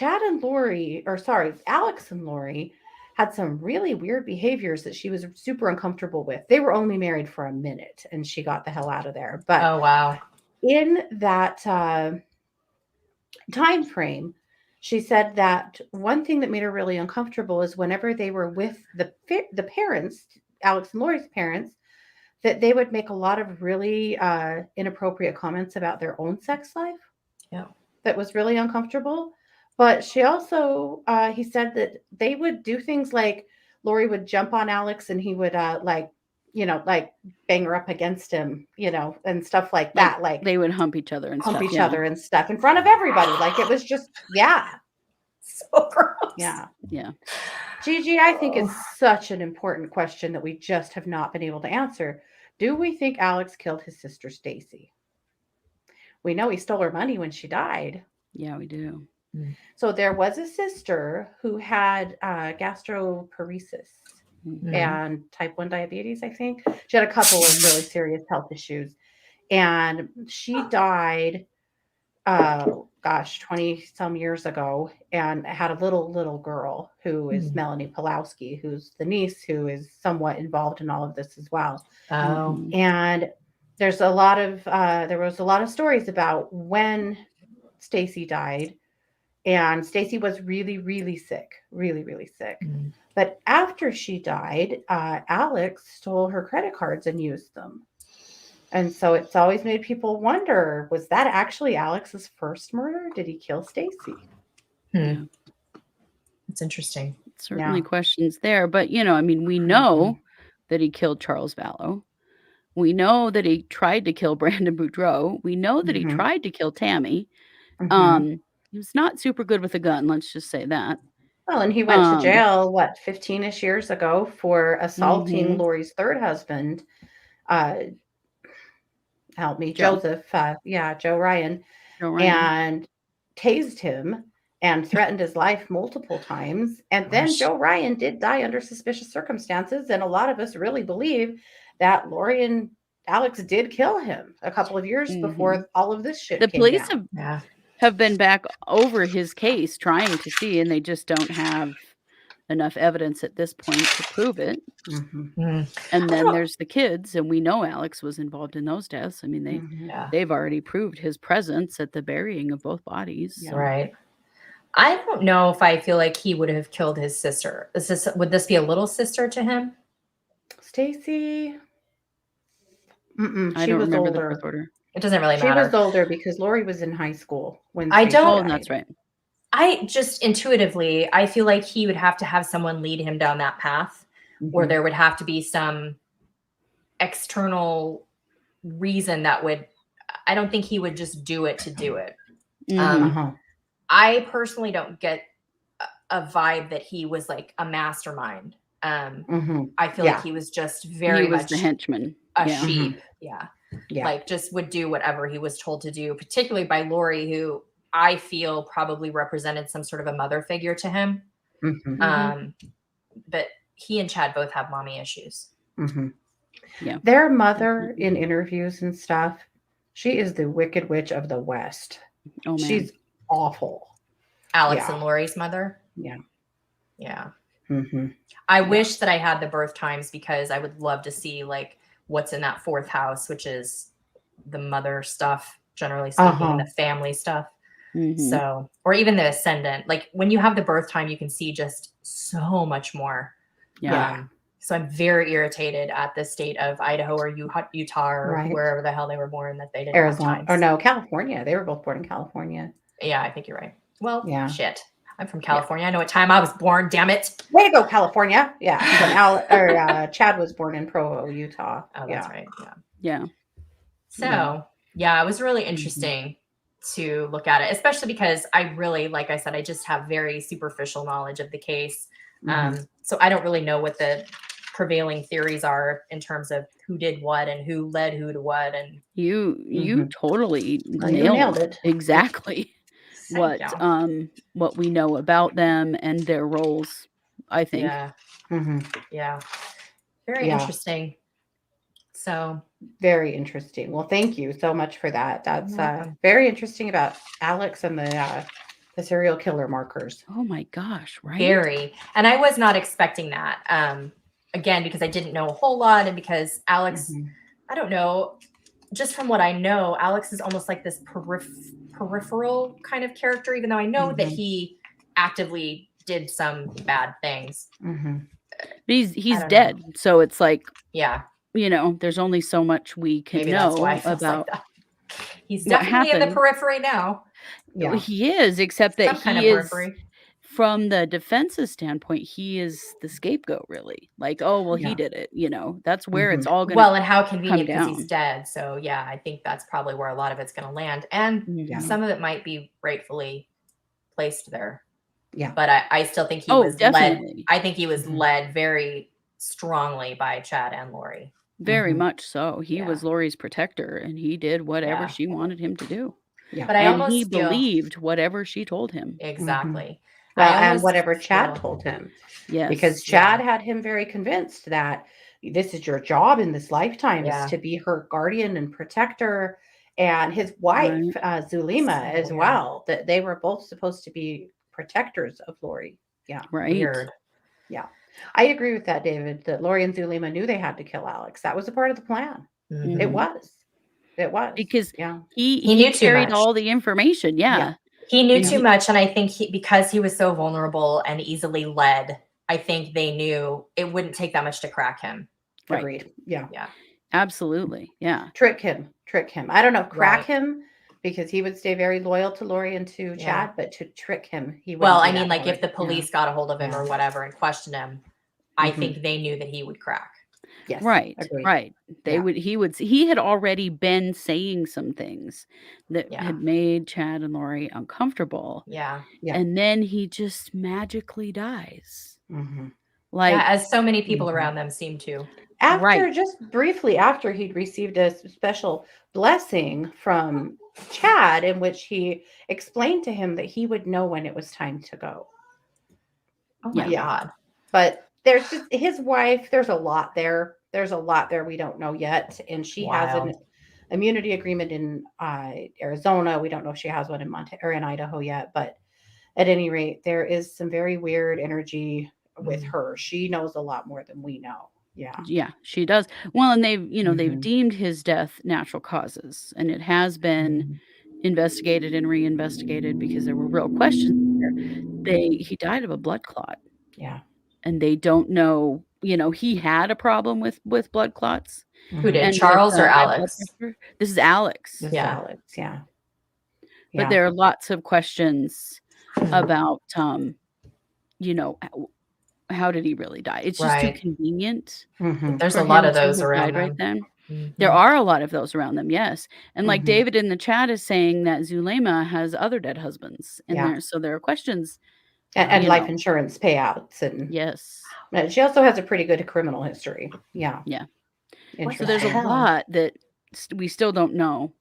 Alex and Lori had some really weird behaviors that she was super uncomfortable with. They were only married for a minute and she got the hell out of there. But oh, wow. In that time frame, she said that one thing that made her really uncomfortable is whenever they were with the parents, Alex and Lori's parents, that they would make a lot of really inappropriate comments about their own sex life. Yeah. That was really uncomfortable. But she also, he said that they would do things like Lori would jump on Alex and he would bang her up against him, and stuff like that. Like they would hump each other and hump stuff. each other and stuff in front of everybody. Like it was just, so gross. Yeah. Yeah. Gigi, I think it's such an important question that we just have not been able to answer. Do we think Alex killed his sister Stacy? We know he stole her money when she died. Yeah, we do. So there was a sister who had gastroparesis and type 1 diabetes, I think. She had a couple of really serious health issues. And she died, 20 some years ago, and had a little girl who is Melanie Pulowski, who's the niece who is somewhat involved in all of this as well. Oh. And there's a lot of there was a lot of stories about when Stacy died. And Stacy was really, really sick, really, really sick. But after she died, Alex stole her credit cards and used them. And so it's always made people wonder, was that actually Alex's first murder? Did he kill Stacy? Yeah. It's interesting. Certainly questions there. But, we know that he killed Charles Vallow. We know that he tried to kill Brandon Boudreaux. We know that he tried to kill Tammy. He was not super good with a gun. Let's just say that. Well, and he went to jail, 15-ish years ago for assaulting Lori's third husband. Help me, Joseph. Joe Ryan. And tased him and threatened his life multiple times. And then Joe Ryan did die under suspicious circumstances. And a lot of us really believe that Lori and Alex did kill him a couple of years before all of this shit came down. The police have been back over his case trying to see, and they just don't have enough evidence at this point to prove it. And then there's the kids, and we know Alex was involved in those deaths. I mean, they've already proved his presence at the burying of both bodies. So. Right. I don't know if I feel like he would have killed his sister. Would this be a little sister to him? Stacy? I don't remember the birth order. It doesn't really matter. She was older because Lori was in high school when that's right. I just intuitively, I feel like he would have to have someone lead him down that path, or there would have to be some external reason I don't think he would just do it to do it. I personally don't get a vibe that he was like a mastermind. I feel like he was just very much the henchman, a sheep. Like just would do whatever he was told to do, particularly by Lori, who I feel probably represented some sort of a mother figure to him. But he and Chad both have mommy issues. Yeah. Their mother in interviews and stuff, she is the Wicked Witch of the West. Oh man. She's awful. Alex Yeah. and Lori's mother. Yeah. Yeah. Mm-hmm. I wish that I had the birth times because I would love to see like what's in that fourth house, which is the mother stuff, generally speaking, the family stuff. Mhm. So, or even the ascendant. Like when you have the birth time, you can see just so much more. Yeah. So I'm very irritated at the state of Idaho or Utah or Right. wherever the hell they were born that they didn't Arizona. have times. Or no, California. They were both born in California. Yeah, I think you're right. Well, Yeah. shit. I'm from California. I know what time I was born. Damn it. Way to go, California. Yeah. And Chad was born in Provo, Utah. Oh, that's right. Yeah. Yeah. So, yeah, it was really interesting to look at it, especially because I really, like I said, I just have very superficial knowledge of the case. So I don't really know what the prevailing theories are in terms of who did what and who led who to what. And you totally Well, you nailed it. exactly what we know about them and their roles, I think. Yeah. Mm-hmm. Yeah. Very interesting. So very interesting. Well, thank you so much for that. That's very interesting about Alex and the serial killer markers. Oh my gosh, right? Very. And I was not expecting that. Again, because I didn't know a whole lot and because Alex, I don't know, just from what I know, Alex is almost like this peripheral kind of character, even though I know that he actively did some bad things. But he's dead. So it's like, there's only so much we can know about like he's definitely in the periphery now. Yeah. He is, except that he is, from the defense's standpoint, he is the scapegoat, really. Like, oh, well, he did it. That's where it's all going to and how convenient because he's dead. So, yeah, I think that's probably where a lot of it's going to land. And some of it might be rightfully placed there. Yeah. But I still think he was led. I think he was led very strongly by Chad and Lori. Very much so. He was Lori's protector, and he did whatever she wanted him to do. Yeah. But he believed whatever she told him. Exactly. Well, and whatever Chad told him. Yes. Because Chad had him very convinced that this is your job in this lifetime is to be her guardian and protector. And his wife, Zulema, as well, that they were both supposed to be protectors of Lori. Yeah. Right. Weird. Yeah. I agree with that, David, that Lori and Zulema knew they had to kill Alex. That was a part of the plan. It was. Because he knew carried all the information. Yeah. He knew too much. And I think because he was so vulnerable and easily led, I think they knew it wouldn't take that much to crack him. Right. Agreed. Yeah. Yeah. Absolutely. Yeah. Trick him. I don't know, crack him because he would stay very loyal to Lori and to Chad, but to trick him, he would. Well, I mean, like if the police got a hold of him or whatever and questioned him, I think they knew that he would crack. Yes. Right. Agreed. Right. He had already been saying some things that had made Chad and Lori uncomfortable. Yeah. And then he just magically dies. Like as so many people around them seem to. Just briefly after he'd received a special blessing from Chad in which he explained to him that he would know when it was time to go. Oh my God. But there's just his wife. There's a lot there. We don't know yet. And she has an immunity agreement in Arizona. We don't know if she has one in Montana or in Idaho yet. But at any rate, there is some very weird energy with her. She knows a lot more than we know. Yeah. Yeah, she does. Well, and they've deemed his death natural causes, and it has been investigated and reinvestigated because there were real questions there. He died of a blood clot. Yeah. And they don't know, he had a problem with blood clots. Who did? Charles or Alex? This is Alex. Alex, yeah. But there are lots of questions about how did he really die? It's just too convenient. There's a lot of those around them. Right then. There are a lot of those around them, yes. And like David in the chat is saying that Zulema has other dead husbands in there. So there are questions. And life insurance payouts. And yes. She also has a pretty good criminal history. Yeah. Yeah. So there's a lot that we still don't know.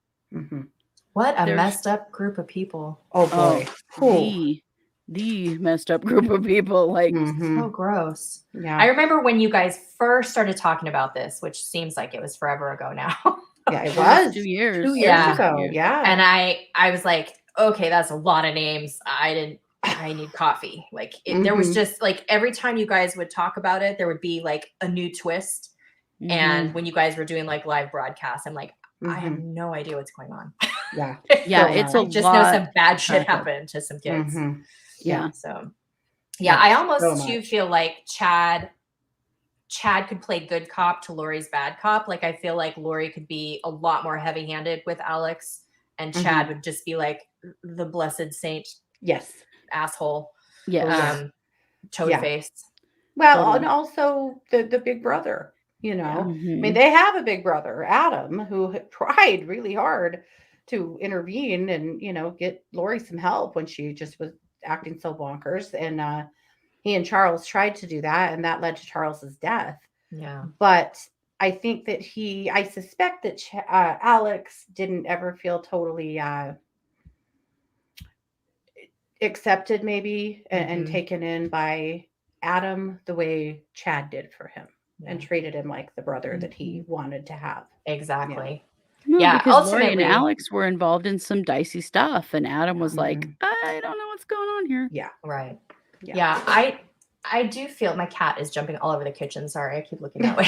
What a messed up group of people. Oh boy. the messed up group of people. Like, so gross. Yeah. I remember when you guys first started talking about this, which seems like it was forever ago now. Yeah, it was 2 years. 2 years Yeah. ago. Yeah. And I was like, okay, that's a lot of names. I need coffee. Like there was just like every time you guys would talk about it, there would be like a new twist. And when you guys were doing like live broadcasts, I'm like, I have no idea what's going on. Yeah. Yeah, So it's a I just lot. know some bad shit happened. happened to some kids. Yeah. So yeah, I almost so too much. feel like Chad could play good cop to Lori's bad cop. Like I feel like Lori could be a lot more heavy-handed with Alex, and Chad would just be like the blessed saint Yes. asshole. Yes. Toad face. Well, Totally. and also the big brother, you know. I Mhm. mean, they have a big brother, Adam, who tried really hard to intervene and, you know, get Lori some help when she just was acting so bonkers. And he and Charles tried to do that, and that led to Charles's death. Yeah. But I think that I suspect that Alex didn't ever feel totally accepted, maybe, and taken in by Adam the way Chad did for him, and treated him like the brother that he wanted to have. Exactly. Well, Yeah, because Lori and ultimately- Alex were involved in some dicey stuff, and Adam was like, I don't know what's going on here. Yeah. Right. Yeah. Yeah. I do feel my cat is jumping all over the kitchen. Sorry, I keep looking that way.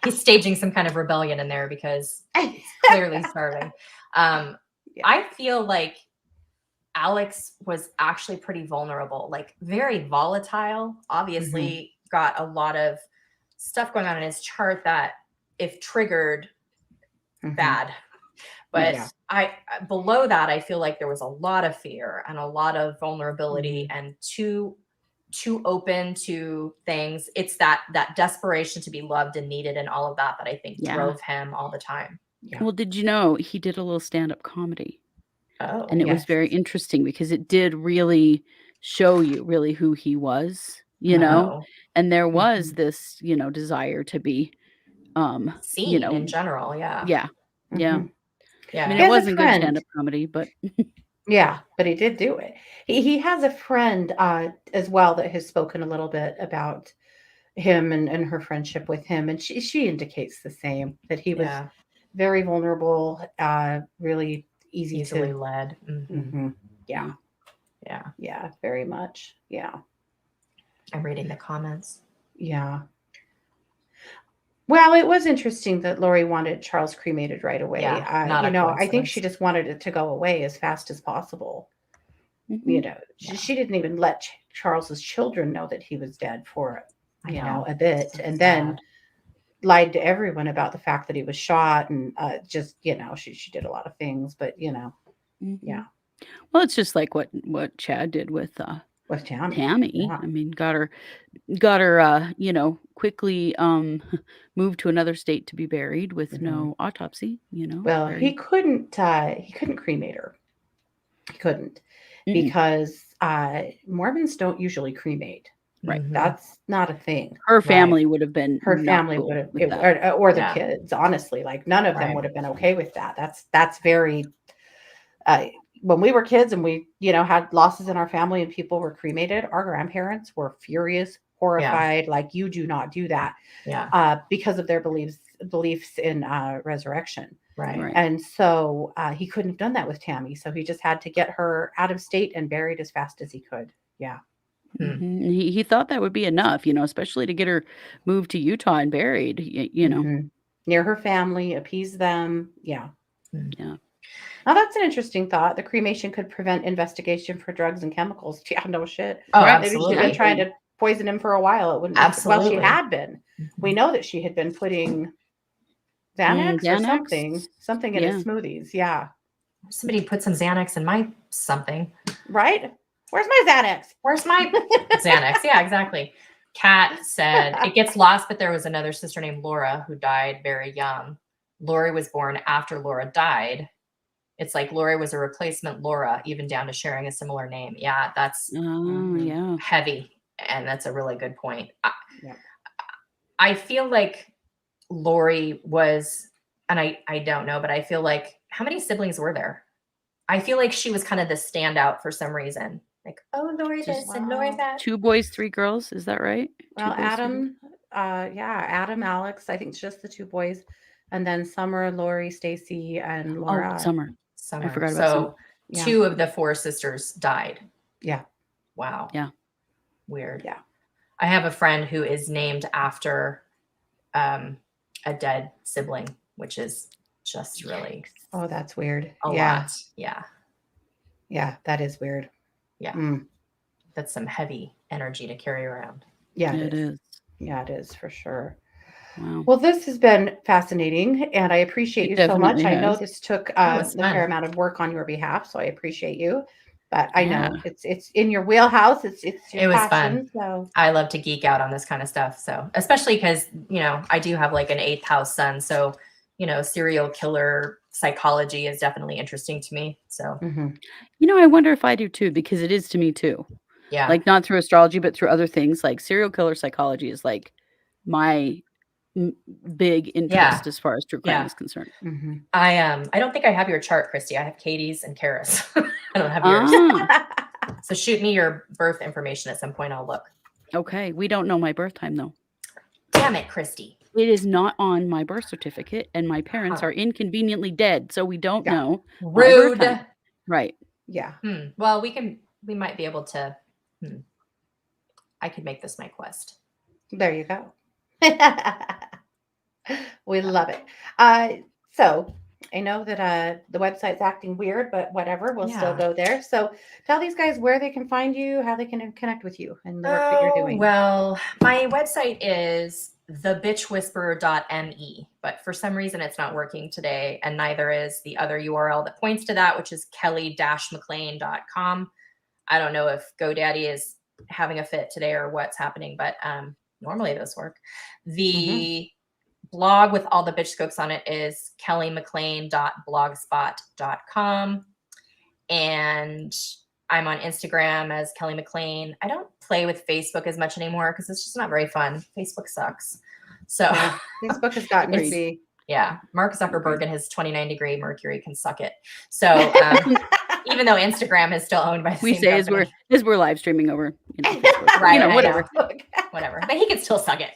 He's staging some kind of rebellion in there because he's clearly starving. I feel like Alex was actually pretty vulnerable, like very volatile. Obviously, got a lot of stuff going on in his chart that, if triggered, bad. But below that, I feel like there was a lot of fear and a lot of vulnerability, and too open to things. It's that desperation to be loved and needed and all of that I think drove him all the time. Yeah. Well, did you know he did a little stand-up comedy? Oh, and it was very interesting because it did really show you really who he was, you know, and there was this, you know, desire to be seen, you know, in general. Yeah. Yeah. Yeah. I mean, it wasn't good stand-up comedy, but yeah, but he did do it. He has a friend as well that has spoken a little bit about him and her friendship with him, and she indicates the same, that he was very vulnerable, really easily led. Yeah, very much. Yeah, I'm reading the comments. Yeah. Well, it was interesting that Lori wanted Charles cremated right away. Not you a know, I think coincidence. she just wanted it to go away as fast as possible. You know, she didn't even let Charles's children know that he was dead for, you know, a bit, and then lied to everyone about the fact that he was shot, and just, you know, she did a lot of things, but, you know, yeah. Well, it's just like what Chad did with Tammy. Yeah. I mean, got her you know, quickly moved to another state to be buried with no autopsy, you know. Well, he couldn't cremate her. He couldn't because Mormons don't usually cremate. Right. That's not a thing. Her family would have been Her family cool would have, with that. or the kids, honestly, like none of them would have been okay with that. That's very when we were kids and we, you know, had losses in our family and people were cremated, our grandparents were furious, horrified, like, you do not do that. Because of their beliefs in resurrection. Right. And so he couldn't have done that with Tammy. So he just had to get her out of state and buried as fast as he could. Yeah. He thought that would be enough, you know, especially to get her moved to Utah and buried, you know. Near her family, appease them. Yeah. Yeah. Now that's an interesting thought. The cremation could prevent investigation for drugs and chemicals. Yeah, no shit. Oh, Maybe absolutely. she'd been trying to poison him for a while. It wouldn't. Absolutely. Well, she had been. We know that she had been putting Xanax or something in his smoothies. Yeah. Somebody put some Xanax in my something. Right? Where's my Xanax? Where's my Xanax? Yeah, exactly. Kat said, it gets lost, but there was another sister named Laura who died very young. Lori was born after Laura died. It's like Lori was a replacement Laura, even down to sharing a similar name. Yeah, that's heavy. And that's a really good point. I feel like Lori was, and I don't know, but I feel like, how many siblings were there? I feel like she was kind of the standout for some reason. Like, oh, Lori Just- this and Lori that. 2 boys, 3 girls. Is that right? 2 Well, boys, 3 girls? Adam, Adam, Alex, I think it's just the 2 boys. And then Summer, Lori, Stacy, and Laura. Oh, Summer. Summer. I forgot about Summer. Yeah. 2 of the 4 sisters died. Yeah. Wow. Yeah. Weird. Yeah. I have a friend who is named after a dead sibling, which is just really Oh, that's weird. a Yeah. lot. Yeah. Yeah, that is weird. Yeah. Mm. That's some heavy energy to carry around. Yeah, It is. Yeah, it is for sure. Wow. Well, this has been fascinating, and I appreciate It you so much. definitely I know has. this took was a fair fun. amount of work on your behalf, so I appreciate you. But I know Yeah. it's in your wheelhouse. It's your It was passion. fun. So I love to geek out on this kind of stuff. So, especially because, I do have like an 8th house son. So, serial killer psychology is definitely interesting to me. So, mhm. I wonder if I do too, because it is to me too. yeah. Like not through astrology, but through other things. Like serial killer psychology is like my big interest as far as true crime is concerned. Mhm. I don't think I have your chart, Christy. I have Katie's and Kara's. I don't have yours. So shoot me your birth information at some point. I'll look. Okay. We don't know my birth time though. Damn it, Christy. It is not on my birth certificate, and my parents are inconveniently dead, so we don't know. my birth Rude. time. Right. Yeah. Well, we might be able to. I could make this my quest. There you go. We love it. So I know that the website's acting weird, but whatever, we'll still go there. So tell these guys where they can find you, how they can connect with you, and the work that you're doing. Well, my website is thebitchwhisperer.me, but for some reason it's not working today, and neither is the other URL that points to that, which is kelly-mcclain.com. I don't know if GoDaddy is having a fit today or what's happening, but normally those work. The blog with all the bitch scopes on it is kellymcclain.blogspot.com. And I'm on Instagram as Kelly McClain. I don't play with Facebook as much anymore because it's just not very fun. Facebook sucks. So Facebook has gotten to be. Yeah. Mark Zuckerberg and his 29-degree Mercury can suck it. So even though Instagram is still owned by the same company. as we're live streaming over, Facebook. Right, whatever. Whatever. But he can still suck it.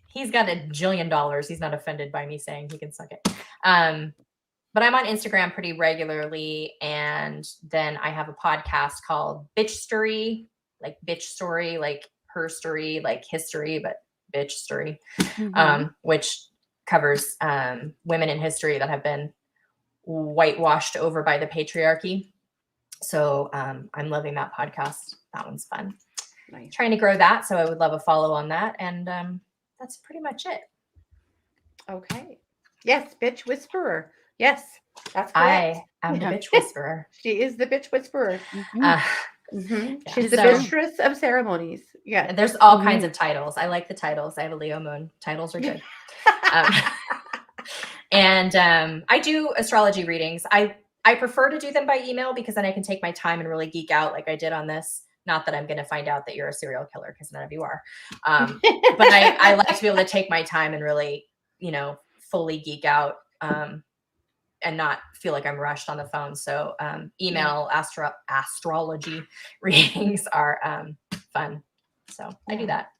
He's got $1 jillion. He's not offended by me saying he can suck it. But I'm on Instagram pretty regularly. And then I have a podcast called Bitch Story, like bitch story, like her story, like history, but bitch story, which covers women in history that have been whitewashed over by the patriarchy. So I'm loving that podcast. That one's fun. Nice. Trying to grow that. So I would love a follow on that. And that's pretty much it. Okay. Yes, bitch whisperer. Yes, that's correct. I am the bitch whisperer. She is the bitch whisperer. She's the So- mistress of ceremonies. Yeah. And there's all kinds of titles. I like the titles. I have a Leo moon. Titles are good. And I do astrology readings. I prefer to do them by email because then I can take my time and really geek out like I did on this. Not that I'm going to find out that you're a serial killer because none of you are. But I like to be able to take my time and really, fully geek out and not feel like I'm rushed on the phone. So email astrology readings are fun. So I do that.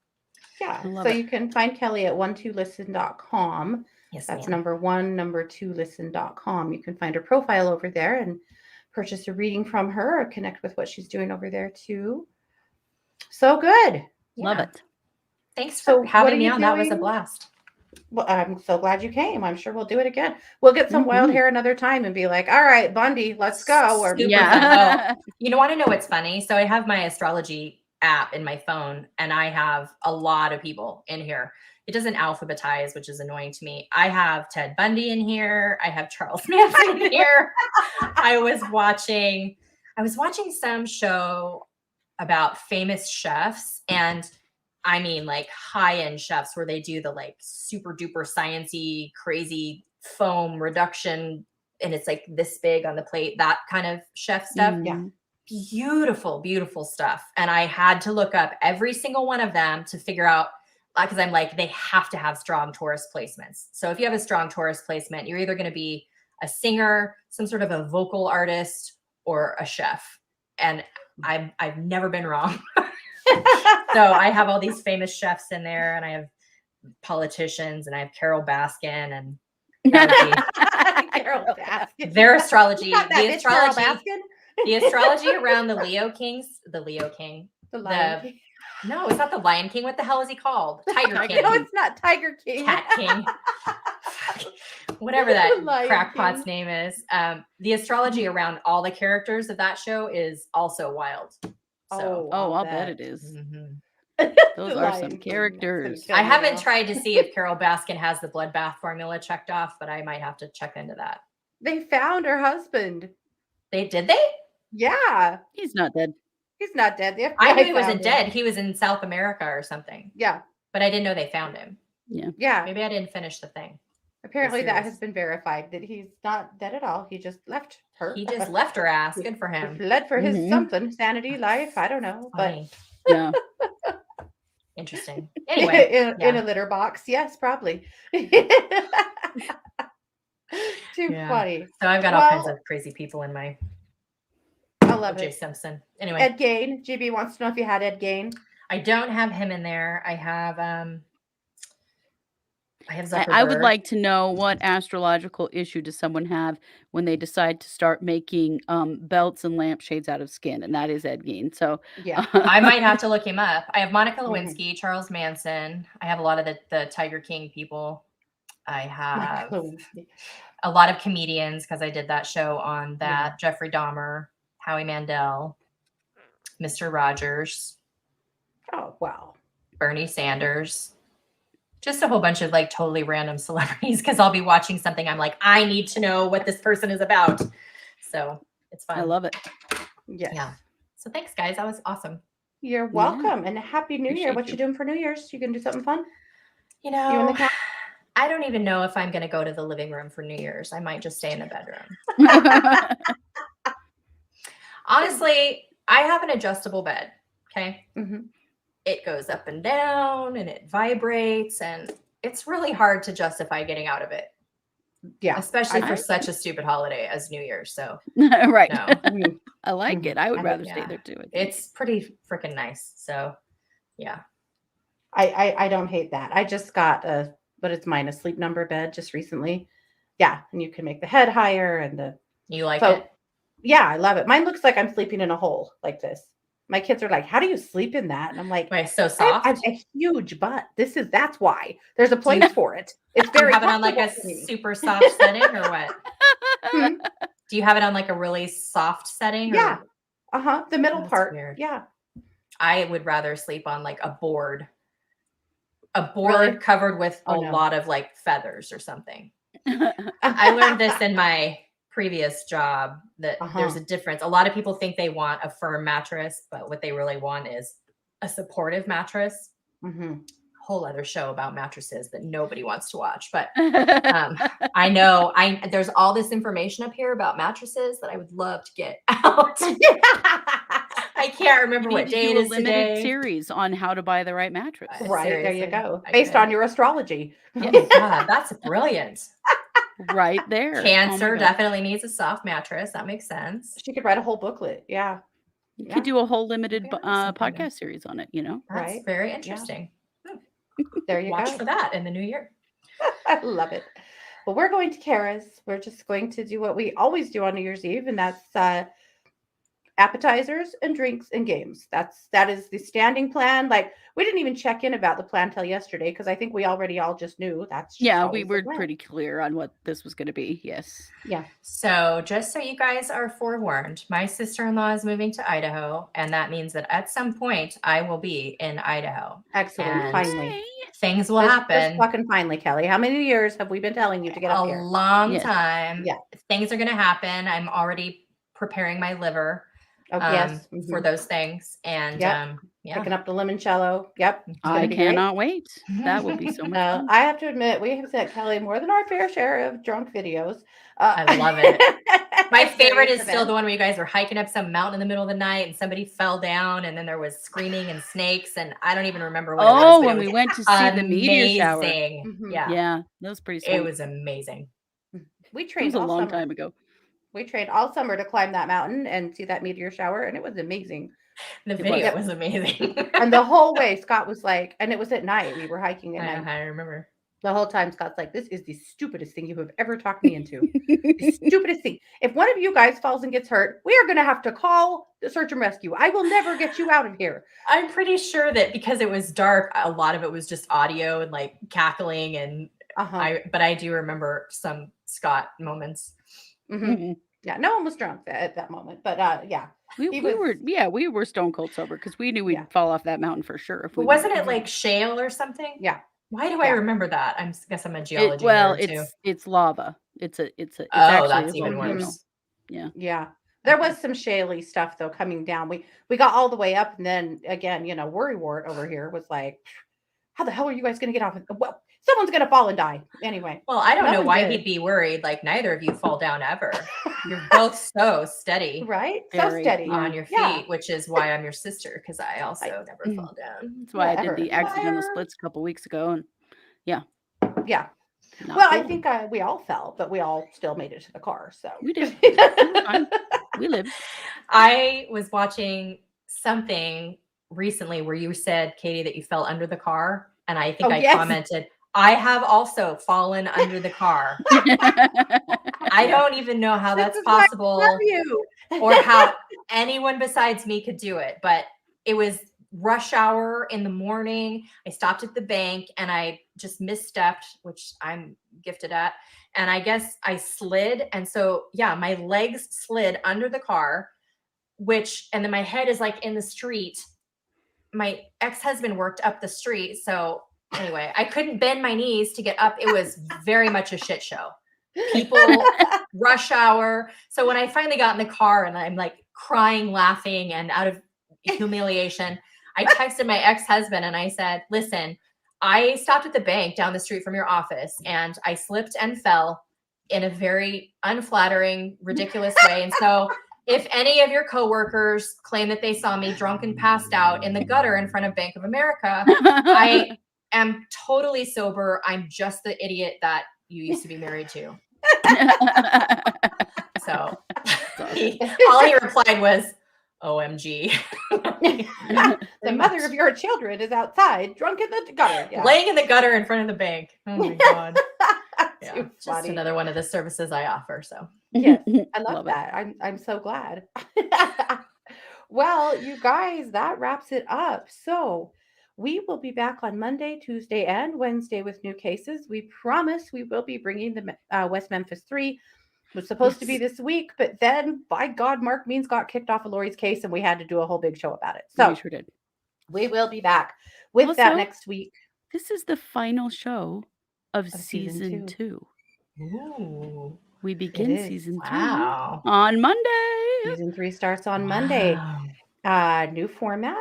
Yeah. So you can find Kelly at 12listen.com. Yes, That's ma'am. number 2listen.com. You can find her profile over there and purchase a reading from her or connect with what she's doing over there too. So good. Love it. Thanks So for what having are me you on. That was a doing? blast. Well, I'm so glad you came. I'm sure we'll do it again. We'll get some wild hair another time and be like, all right, Bundy, let's go. Or Super fun. Oh, you want to know what's funny? So I have my astrology app in my phone and I have a lot of people in here. It doesn't alphabetize, which is annoying to me. I have Ted Bundy in here. I have Charles Manson in here. I was watching some show about famous chefs, and I mean like high-end chefs where they do the like super duper sciencey, crazy foam reduction, and it's like this big on the plate, that kind of chef stuff. Yeah. Beautiful, beautiful stuff. And I had to look up every single one of them to figure out, because I'm like, they have to have strong Taurus placements. So if you have a strong Taurus placement, you're either going to be a singer, some sort of a vocal artist, or a chef. And I've never been wrong. So I have all these famous chefs in there, and I have politicians, and I have Carol Baskin, and Carol Baskin. their astrology, You got that bitch, Carol Baskin? the astrology around the Leo King. The Lion King. No, it's not the Lion King. What the hell is he called? Tiger King. No, it's not Tiger King. Cat King. Whatever that Lion crackpot's King. name is. The astrology around all the characters of that show is also wild. So, I'll bet it is. mhm. Those The are Lion some King. characters. Kill I me haven't now. tried to see if Carol Baskin has the bloodbath formula checked off, but I might have to check into that. They found her husband. Did they? Yeah. He's not dead. He's not dead. The I FBI knew he found wasn't him. dead. He was in South America or something, Yeah. but I didn't know they found him. Yeah. Maybe I didn't finish the thing. Apparently that series. has been verified that he's not dead at all. He just left her. He just left her ass. Good for He him. fled for his Mhm. something, sanity, life. I don't know. But Funny. Yeah. Interesting. Anyway, in a litter box. Yes, probably. Too Yeah. funny. so I've got all kinds Well- of crazy people in my I love O.J. it. Simpson. Anyway, Ed Gain. GB wants to know if you had Ed Gain. I don't have him in there. I have Zuckerberg. I would like to know what astrological issue does someone have when they decide to start making belts and lampshades out of skin, and that is Ed Gein. So Yeah. I might have to look him up. I have Monica Mhm. Lewinsky, Charles Manson. I have a lot of the Tiger King people. I have a lot of comedians because I did that show on that. Jeffrey Dahmer, Howie Mandel, Mr. Rogers, Oh, wow. Bernie Sanders. Just a whole bunch of like totally random celebrities because I'll be watching something. I'm like, I need to know what this person is about. So it's fun. I love it. Yes. Yeah. So thanks, guys. That was awesome. You're welcome. And Happy New Year. Appreciate What you. you doing for New Year's? You gonna do something fun? You You and the know, cat? I don't even know if I'm going to go to the living room for New Year's. I might just stay in the bedroom. Honestly, I have an adjustable bed. Okay. Mm-hmm. It goes up and down and it vibrates, and it's really hard to justify getting out of it, Yeah. especially I- for such a stupid holiday as New Year's. So, Right. no, Mhm. I like Mhm. it. I would I- rather stay yeah. there too. I think. it's pretty freaking nice. So, yeah. I don't hate that. I just got a Sleep Number bed just recently. Yeah, and you can make the head higher and the You like so it? yeah, I love it. Mine looks like I'm sleeping in a hole like this. My kids are like, "How do you sleep in that?" And I'm like, Why it's so I soft? have a huge butt. That's why. There's a place for it. It's Do you very have it on like a comfortable for me. super soft setting or what? Hmm? Do you have it on like a really soft setting? Or? Yeah. The middle That's part. weird. Yeah. I would rather sleep on like a board Really? covered with Oh, a no. lot of like feathers or something. I learned this in my previous job that there's a difference. A lot of people think they want a firm mattress, but what they really want is a supportive mattress. Mhm. Whole other show about mattresses that nobody wants to watch. But I know there's all this information up here about mattresses that I would love to get out. I can't remember You what need to day do it a is limited today. series on how to buy the right mattress. Right, there you Seriously, go. I Based could. on your astrology. Oh my God, that's brilliant. Right there. Oh my Cancer God. definitely needs a soft mattress. That makes sense. She could write a whole booklet. Yeah. You Yeah. could do a whole limited Maybe I'll do something. podcast series on it, you know? That's Right. very interesting. There you Watch go. for that in the new year. I love it. Well, we're going to Kara's. We're just going to do what we always do on New Year's Eve, and that's appetizers and drinks and games. That is the standing plan. Like, we didn't even check in about the plan till yesterday because I think we already all just knew that's just Yeah, we always the were plan. pretty clear on what this was going to be. Yes. Yeah. So just so you guys are forewarned, my sister-in-law is moving to Idaho, and that means that at some point I will be in Idaho. Excellent. And Finally. Things will Just happen. fucking finally, Kelly. How many years have we been telling you to get A up here? long Yes. time. Yeah. Things are going to happen. I'm already preparing my liver Oh, yes. for Mhm. those things. And Yep. yeah. Picking up the limoncello. Yep. It's gonna I be great. cannot wait. That will be so much No, fun. I have to admit, we have sent Kelly more than our fair share of drunk videos. I love it. My at favorite various is still the events. one where you guys were hiking up some mountain in the middle of the night and somebody fell down and then there was screaming and snakes and I don't even remember what it was. Oh, but when it we was went to see the meteor shower. amazing. Mhm. Yeah. Yeah, that was pretty sweet. It was amazing. We It trained was a all long summer. time ago. We trained all summer to climb that mountain and see that meteor shower, and it was amazing. The video was amazing. And the whole way, Scott was like, and it was at night. We were hiking at night. I remember. The whole time, Scott's like, this is the stupidest thing you have ever talked me into. The stupidest thing. If one of you guys falls and gets hurt, we are going to have to call the search and rescue. I will never get you out of here. I'm pretty sure that because it was dark, a lot of it was just audio and like cackling. And but I do remember some Scott moments. Mm-hmm. Yeah, no one was drunk at that moment, but yeah. We were stone cold sober because we knew we'd fall off that mountain for sure. But wasn't it like shale or something? Yeah. Why do I remember that? I guess I'm a geology nerd too. It's lava. It's actually that's even worse. Yeah. Yeah. There was some shaly stuff though coming down. We got all the way up, and then again, Worrywart over here was like, how the hell are you guys going to get off? Well, someone's going to fall and die anyway. Well, I don't know why he'd be worried. Like neither of you fall down ever. You're both so steady. Right? So steady on your feet, which is why I'm your sister, because I also never fall down. That's why I did the accidental splits a couple weeks ago. And yeah. Well, I think we all fell, but we all still made it to the car. So we did. We lived. I was watching something recently where you said, Katie, that you fell under the car. And I think I commented, I have also fallen under the car. I don't even know how that's possible or how anyone besides me could do it. But it was rush hour in the morning. I stopped at the bank and I just misstepped, which I'm gifted at. And I guess I slid. And so, my legs slid under the car, and then my head is like in the street. My ex-husband worked up the street. So anyway, I couldn't bend my knees to get up. It was very much a shit show. People, rush hour. So when I finally got in the car and I'm like crying, laughing, and out of humiliation, I texted my ex-husband and I said, listen, I stopped at the bank down the street from your office and I slipped and fell in a very unflattering, ridiculous way. And so if any of your coworkers claim that they saw me drunk and passed out in the gutter in front of Bank of America, I am totally sober. I'm just the idiot that you used to be married to. So all he replied was, OMG. The mother of your children is outside, drunk in the gutter. Yeah. Laying in the gutter in front of the bank. Oh my God. Just another one of the services I offer. So yes, I love that. I'm so glad. Well, you guys, that wraps it up. So we will be back on Monday, Tuesday, and Wednesday with new cases. We promise we will be bringing the West Memphis 3. It was supposed to be this week, but then, by God, Mark Means got kicked off of Lori's case, and we had to do a whole big show about it. So we sure did. We will be back with that next week. This is the final show of season 2. Ooh. We begin season 2 on Monday. Season 3 starts on Monday. New format,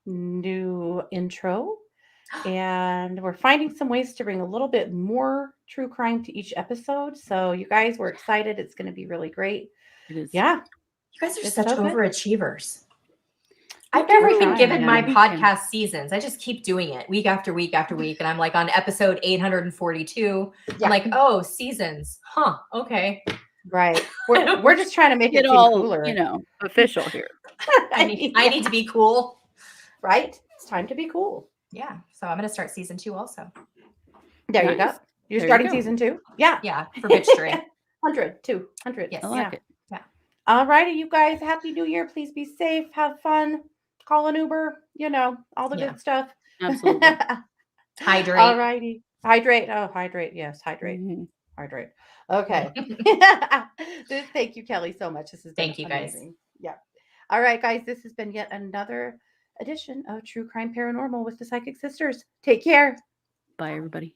new intro, and we're finding some ways to bring a little bit more true crime to each episode. So you guys, we're excited. It's going to be really great. It is. Yeah. You guys are such overachievers. I've never even given my podcast seasons. I just keep doing it week after week after week. And I'm like on episode 842. I'm like, oh, seasons. Huh. Okay. Right. We're just trying to make it all cooler. Official here. I need to be cool. Right. It's time to be cool. Yeah. So I'm going to start season 2 also. There you go. You're starting season 2? Yeah. Yeah. For Bitch String. 100, 200. Yes. I like it. Yeah. All righty, you guys. Happy New Year. Please be safe. Have fun. Call an Uber. All the good stuff. Absolutely. Hydrate. All righty. Hydrate. Oh, hydrate. Yes. Hydrate. Mm-hmm. Hydrate. Okay. Thank you, Kelly, so much. This has been amazing. Guys. Yeah. All right, guys. This has been yet another edition of True Crime Paranormal with the Psychic Sisters. Take care. Bye, everybody.